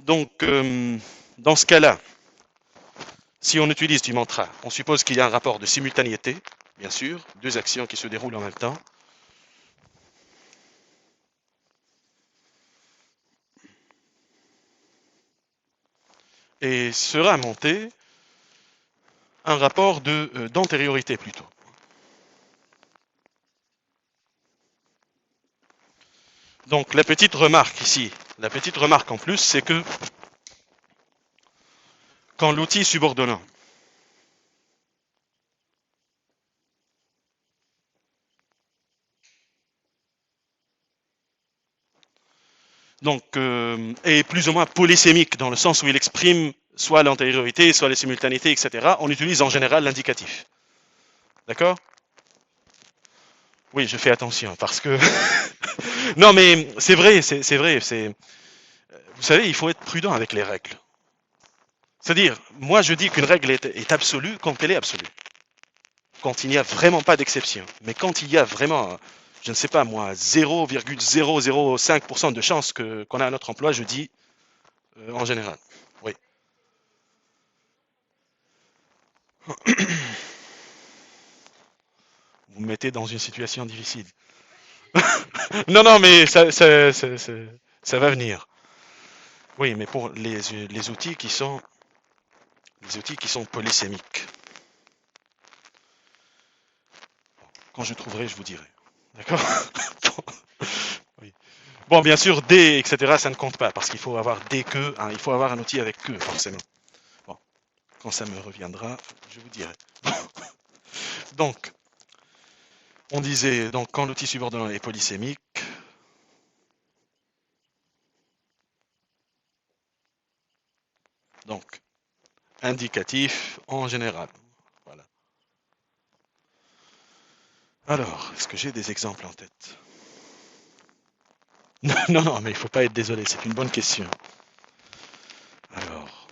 Donc, dans ce cas-là, si on utilise du mantra, on suppose qu'il y a un rapport de simultanéité, bien sûr, deux actions qui se déroulent en même temps. Et sera monté un rapport d'antériorité plutôt. Donc la petite remarque ici, la petite remarque en plus, c'est que quand l'outil subordonnant est plus ou moins polysémique dans le sens où il exprime soit l'antériorité, soit les simultanéités, etc., on utilise en général l'indicatif. D'accord? Oui, je fais attention parce que non, mais c'est vrai, c'est vrai. Vous savez, il faut être prudent avec les règles. C'est-à-dire, moi, je dis qu'une règle est absolue quand elle est absolue. Quand il n'y a vraiment pas d'exception. Mais quand il y a vraiment, je ne sais pas moi, 0,005% de chance qu'on a un autre emploi, je dis en général. Oui. Vous me mettez dans une situation difficile. Non, non, mais ça va venir. Oui, mais pour les outils qui sont polysémiques. Quand je trouverai, je vous dirai. D'accord? Oui. Bon, bien sûr, D, etc., ça ne compte pas, parce qu'il faut avoir D que, hein, il faut avoir un outil avec que, forcément. Bon, quand ça me reviendra, je vous dirai. Donc, on disait, donc, quand l'outil subordonnant est polysémique, donc, indicatif en général. Voilà. Alors, est-ce que j'ai des exemples en tête? Non, non, mais il ne faut pas être désolé, c'est une bonne question. Alors,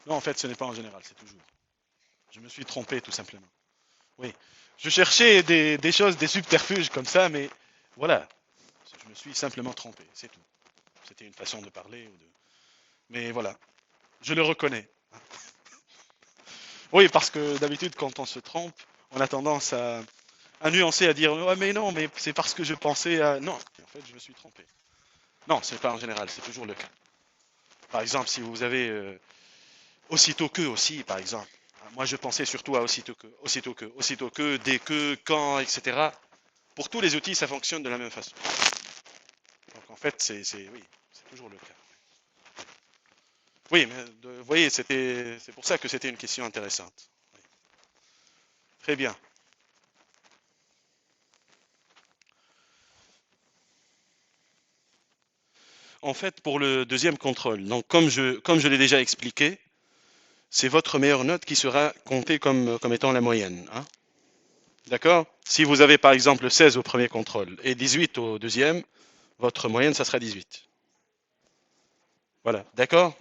non, en fait, ce n'est pas en général, c'est toujours. Je me suis trompé, tout simplement. Oui. Je cherchais des choses, des subterfuges comme ça, mais voilà. Je me suis simplement trompé, c'est tout. C'était une façon de parler ou de. Mais voilà, je le reconnais. Oui, parce que d'habitude, quand on se trompe, on a tendance à nuancer, à dire ouais, mais non, mais c'est parce que je pensais à. Non, en fait, je me suis trompé. Non, c'est pas en général, c'est toujours le cas. Par exemple, si vous avez aussitôt que aussi, par exemple. Moi, je pensais surtout à aussitôt que, dès que, quand, etc. Pour tous les outils, ça fonctionne de la même façon. Donc en fait, oui, c'est toujours le cas. Oui, mais vous voyez, c'est pour ça que c'était une question intéressante. Oui. Très bien. En fait, pour le deuxième contrôle, donc comme je l'ai déjà expliqué, c'est votre meilleure note qui sera comptée comme étant la moyenne, hein. D'accord? Si vous avez par exemple 16 au premier contrôle et 18 au deuxième, votre moyenne, ça sera 18. Voilà, d'accord?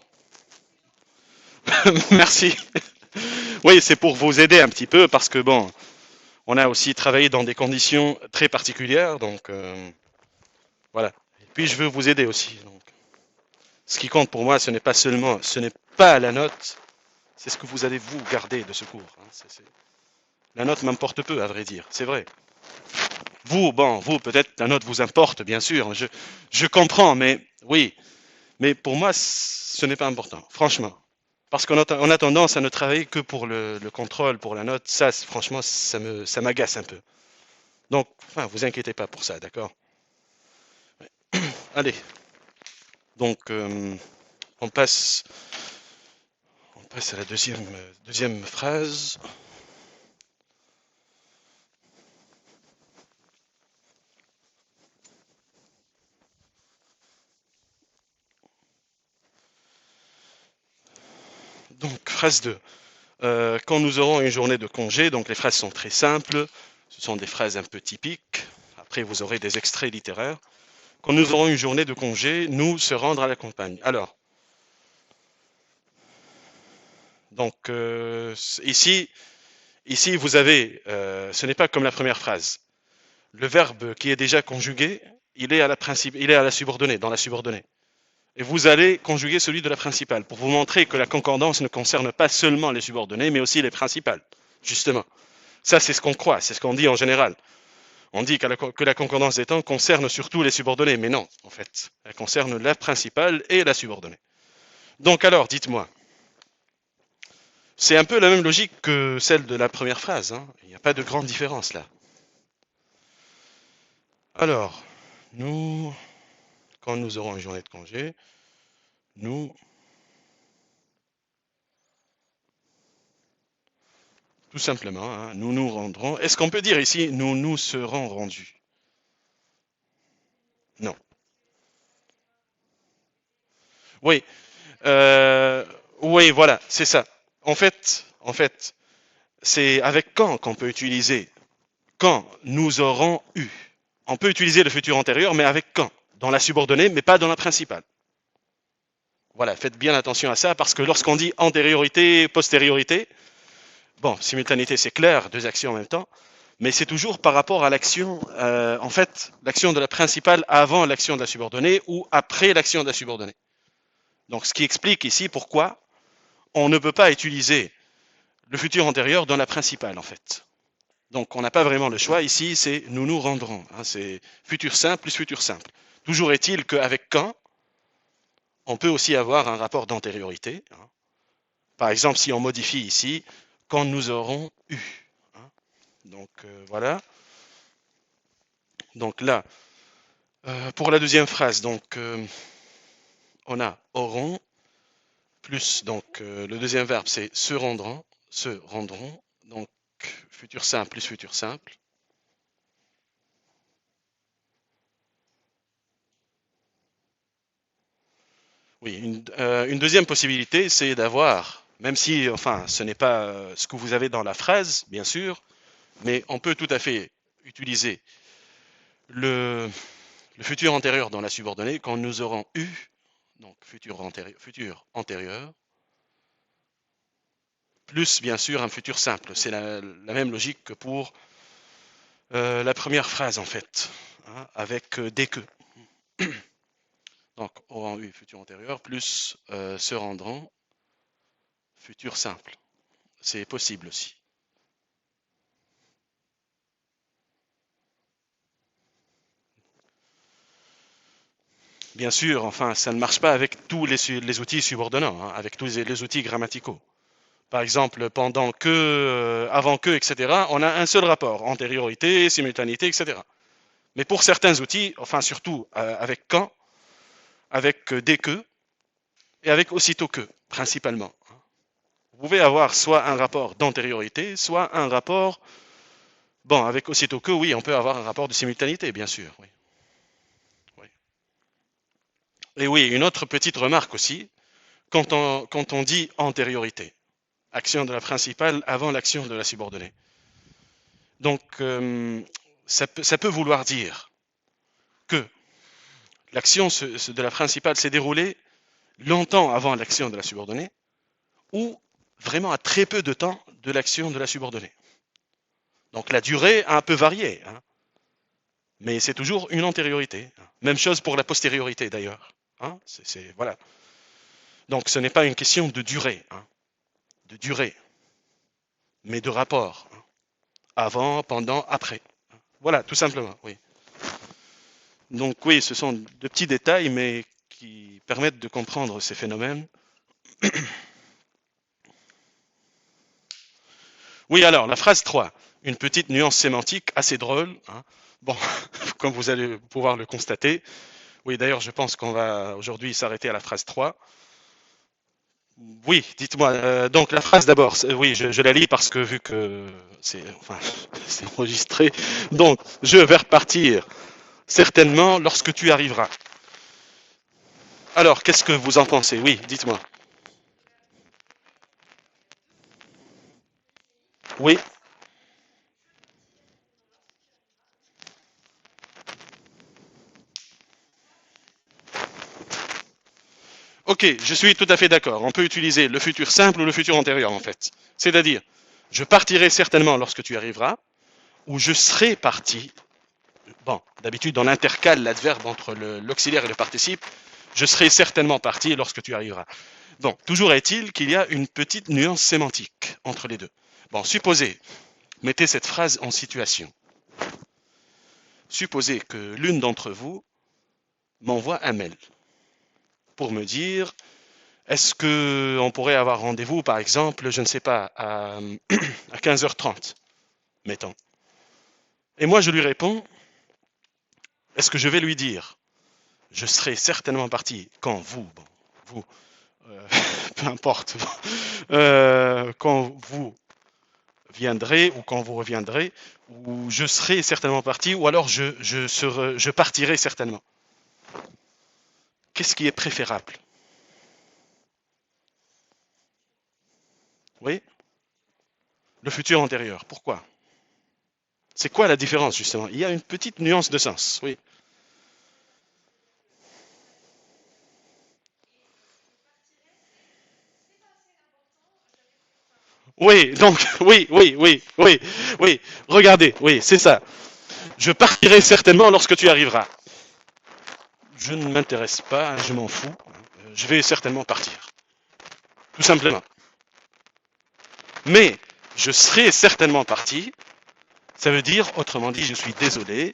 Merci. Oui, c'est pour vous aider un petit peu parce que bon, on a aussi travaillé dans des conditions très particulières, donc voilà. Et puis je veux vous aider aussi. Donc, ce qui compte pour moi, ce n'est pas la note, c'est ce que vous allez vous garder de ce cours, hein. La note m'importe peu, à vrai dire, c'est vrai. Vous, bon, vous peut-être la note vous importe, bien sûr. Je comprends, mais oui, mais pour moi, ce n'est pas important, franchement. Parce qu'on a tendance à ne travailler que pour le contrôle, pour la note. Ça, franchement, ça m'agace un peu. Donc, enfin, vous inquiétez pas pour ça, d'accord? Allez, donc on passe, on passe à la deuxième phrase. Donc, phrase 2. Quand nous aurons une journée de congé, donc les phrases sont très simples, ce sont des phrases un peu typiques. Après, vous aurez des extraits littéraires. Quand nous aurons une journée de congé, nous se rendre à la campagne. Alors, donc ici, vous avez, ce n'est pas comme la première phrase. Le verbe qui est déjà conjugué, il est à la subordonnée, dans la subordonnée. Et vous allez conjuguer celui de la principale pour vous montrer que la concordance ne concerne pas seulement les subordonnées, mais aussi les principales, justement. Ça, c'est ce qu'on croit, c'est ce qu'on dit en général. On dit que la concordance des temps concerne surtout les subordonnés, mais non, en fait. Elle concerne la principale et la subordonnée. Donc alors, dites-moi, c'est un peu la même logique que celle de la première phrase, hein. Il n'y a pas de grande différence là. Alors, nous, quand nous aurons une journée de congé, nous, tout simplement, hein, nous nous rendrons. Est-ce qu'on peut dire ici, nous nous serons rendus? Non. Oui, euh, oui, voilà, c'est ça. En fait, c'est avec quand qu'on peut utiliser quand nous aurons eu. On peut utiliser le futur antérieur, mais avec quand? Dans la subordonnée, mais pas dans la principale. Voilà, faites bien attention à ça, parce que lorsqu'on dit antériorité, postériorité, bon, simultanéité c'est clair, deux actions en même temps, mais c'est toujours par rapport à l'action, en fait, l'action de la principale avant l'action de la subordonnée ou après l'action de la subordonnée. Donc, ce qui explique ici pourquoi on ne peut pas utiliser le futur antérieur dans la principale, en fait. Donc, on n'a pas vraiment le choix. Ici, c'est nous nous rendrons. Hein, c'est futur simple plus futur simple. Toujours est-il qu'avec quand, on peut aussi avoir un rapport d'antériorité. Hein. Par exemple, si on modifie ici, quand nous aurons eu. Hein. Donc, voilà. Donc là, pour la deuxième phrase, donc, on a auront, plus, donc, le deuxième verbe, c'est se rendront. Se rendront. Donc, futur simple plus futur simple. Oui, une deuxième possibilité, c'est d'avoir, même si, enfin, ce n'est pas ce que vous avez dans la phrase, bien sûr, mais on peut tout à fait utiliser le, le futur antérieur dans la subordonnée quand nous aurons eu, donc futur antérieur, plus bien sûr un futur simple. C'est la même logique que pour la première phrase en fait, hein, avec dès que. Donc auront eu futur antérieur plus se rendront futur simple. C'est possible aussi. Bien sûr, enfin, ça ne marche pas avec tous les outils subordonnants, hein, avec tous les outils grammaticaux. Par exemple, pendant que, avant que, etc., on a un seul rapport, antériorité, simultanéité, etc. Mais pour certains outils, enfin surtout avec quand, avec dès que, et avec aussitôt que, principalement. Vous pouvez avoir soit un rapport d'antériorité, soit un rapport, bon, avec aussitôt que, oui, on peut avoir un rapport de simultanéité, bien sûr. Oui. Oui. Et oui, une autre petite remarque aussi, quand on dit antériorité, action de la principale avant l'action de la subordonnée. Donc, ça peut vouloir dire que l'action de la principale s'est déroulée longtemps avant l'action de la subordonnée ou vraiment à très peu de temps de l'action de la subordonnée. Donc la durée a un peu varié, hein, mais c'est toujours une antériorité. Même chose pour la postériorité d'ailleurs. Hein, voilà. Donc ce n'est pas une question de durée, hein, mais de rapport. Hein, avant, pendant, après. Voilà, tout simplement, oui. Donc oui, ce sont de petits détails, mais qui permettent de comprendre ces phénomènes. Oui, alors, la phrase 3, une petite nuance sémantique assez drôle. Hein. Bon, comme vous allez pouvoir le constater. Oui, d'ailleurs, je pense qu'on va aujourd'hui s'arrêter à la phrase 3. Oui, dites-moi. Donc, la phrase d'abord, oui, je la lis parce que vu que c'est enfin, c'est enregistré. Donc, je vais repartir certainement lorsque tu arriveras. Alors, qu'est-ce que vous en pensez? Oui, dites-moi. Oui, ok, je suis tout à fait d'accord. On peut utiliser le futur simple ou le futur antérieur en fait. C'est-à-dire, je partirai certainement lorsque tu arriveras, ou je serai parti. Bon, d'habitude on intercale l'adverbe entre l'auxiliaire et le participe. Je serai certainement parti lorsque tu arriveras. Bon, toujours est-il qu'il y a une petite nuance sémantique entre les deux. Bon, supposez, mettez cette phrase en situation. Supposez que l'une d'entre vous m'envoie un mail pour me dire est-ce qu'on pourrait avoir rendez-vous, par exemple, je ne sais pas, à 15h30, mettons. Et moi, je lui réponds, est-ce que je vais lui dire, je serai certainement parti quand vous, bon, vous, euh, peu importe, quand vous viendrez ou quand vous reviendrez, ou je serai certainement parti, ou alors je partirai certainement. Qu'est-ce qui est préférable? Oui, le futur antérieur. Pourquoi? C'est quoi la différence justement? Il y a une petite nuance de sens. Oui. Oui, donc, oui. Regardez, oui, c'est ça. Je partirai certainement lorsque tu arriveras. Je ne m'intéresse pas, je m'en fous. Je vais certainement partir. Tout simplement. Mais je serai certainement parti. Ça veut dire, autrement dit, je suis désolé,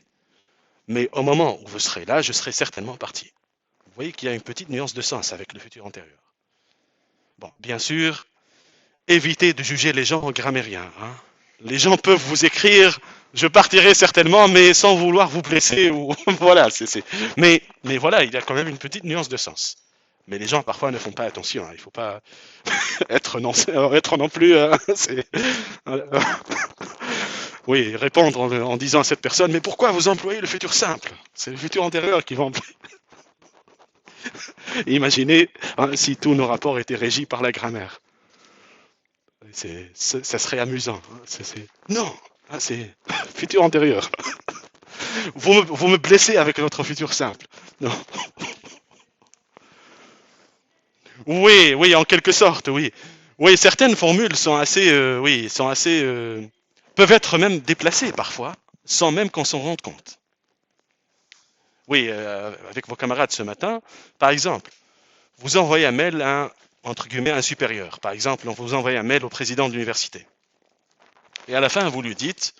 mais au moment où vous serez là, je serai certainement parti. Vous voyez qu'il y a une petite nuance de sens avec le futur antérieur. Bon, bien sûr, évitez de juger les gens grammairiens. Hein. Les gens peuvent vous écrire, je partirai certainement, mais sans vouloir vous blesser. Ou voilà, mais voilà, il y a quand même une petite nuance de sens. Mais les gens parfois ne font pas attention. Hein. Il ne faut pas être non plus. Oui, répondre en disant à cette personne, mais pourquoi vous employez le futur simple? C'est le futur antérieur qui va employer. Imaginez hein, si tous nos rapports étaient régis par la grammaire. Ça serait amusant. Hein. Non, ah, c'est futur antérieur. Vous me blessez avec votre futur simple. Non. Oui, en quelque sorte, oui. Oui, certaines formules sont assez, oui, sont assez, peuvent être même déplacées parfois, sans même qu'on s'en rende compte. Oui, avec vos camarades ce matin, par exemple, vous envoyez un mail à entre guillemets, un supérieur. Par exemple, on vous envoie un mail au président de l'université. Et à la fin, vous lui dites,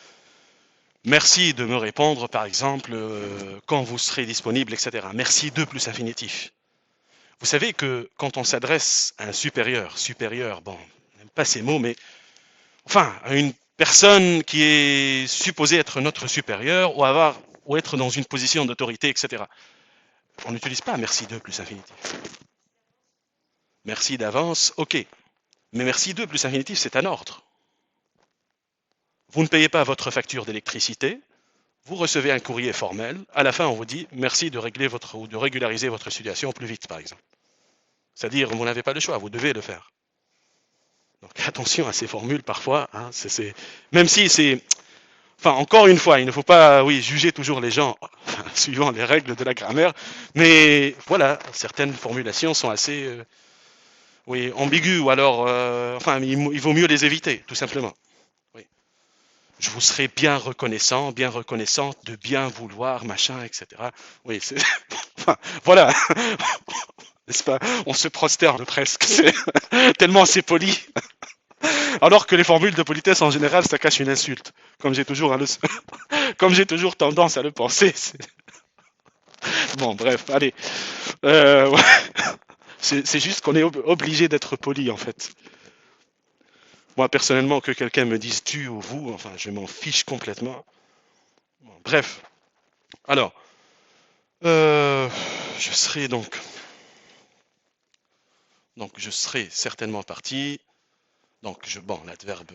merci de me répondre, par exemple, quand vous serez disponible, etc. Merci de plus infinitif. Vous savez que quand on s'adresse à un supérieur, bon, n'aime pas ces mots, mais enfin, à une personne qui est supposée être notre supérieur ou être dans une position d'autorité, etc. On n'utilise pas merci de plus infinitif. Merci d'avance, ok. Mais merci de plus infinitif, c'est un ordre. Vous ne payez pas votre facture d'électricité, vous recevez un courrier formel, à la fin on vous dit merci de régler votre ou de régulariser votre situation au plus vite par exemple. C'est-à-dire vous n'avez pas le choix, vous devez le faire. Donc attention à ces formules parfois, hein, même si c'est enfin encore une fois, il ne faut pas oui, juger toujours les gens suivant les règles de la grammaire, mais voilà, certaines formulations sont assez oui, ambiguës ou alors enfin il vaut mieux les éviter tout simplement. Oui. Je vous serai bien reconnaissante de bien vouloir, machin, etc. Oui, c'est. Enfin, voilà, n'est-ce pas? On se prosterne presque, tellement c'est poli. Alors que les formules de politesse en général, ça cache une insulte. Comme j'ai toujours, comme j'ai toujours tendance à le penser. Bon, bref, allez. Ouais. C'est juste qu'on est obligé d'être poli en fait. Moi personnellement, que quelqu'un me dise tu ou vous, enfin, je m'en fiche complètement. Bon, bref. Alors, euh, je serai donc je serai certainement parti. Donc bon, l'adverbe,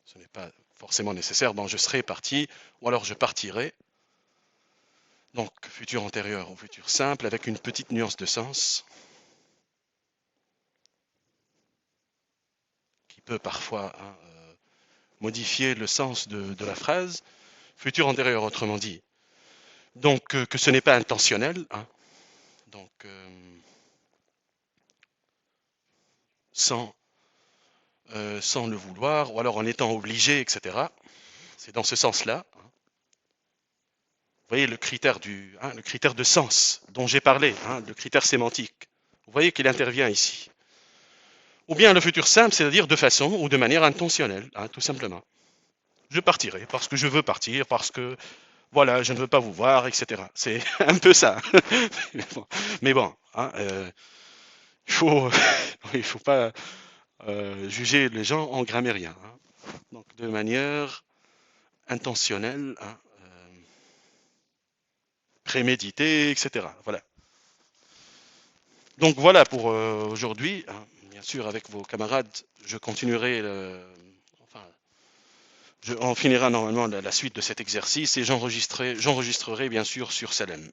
ce n'est pas forcément nécessaire. Bon, je serai parti, ou alors je partirai. Donc futur antérieur ou futur simple, avec une petite nuance de sens qui peut parfois hein, modifier le sens de la phrase. Futur antérieur, autrement dit. Donc, que ce n'est pas intentionnel, hein. Donc, sans, sans le vouloir, ou alors en étant obligé, etc. C'est dans ce sens-là. Vous voyez le critère, le critère de sens dont j'ai parlé, hein, le critère sémantique. Vous voyez qu'il intervient ici. Ou bien le futur simple, c'est-à-dire de façon ou de manière intentionnelle, hein, tout simplement. Je partirai parce que je veux partir, parce que voilà, je ne veux pas vous voir, etc. C'est un peu ça. Mais bon, hein, il faut, il faut pas juger les gens en grammairien, hein. Donc de manière intentionnelle, hein, préméditée, etc. Voilà. Donc voilà pour aujourd'hui, hein. Bien sûr, avec vos camarades, je continuerai, enfin, on finira normalement la suite de cet exercice et j'enregistrerai bien sûr sur Salem.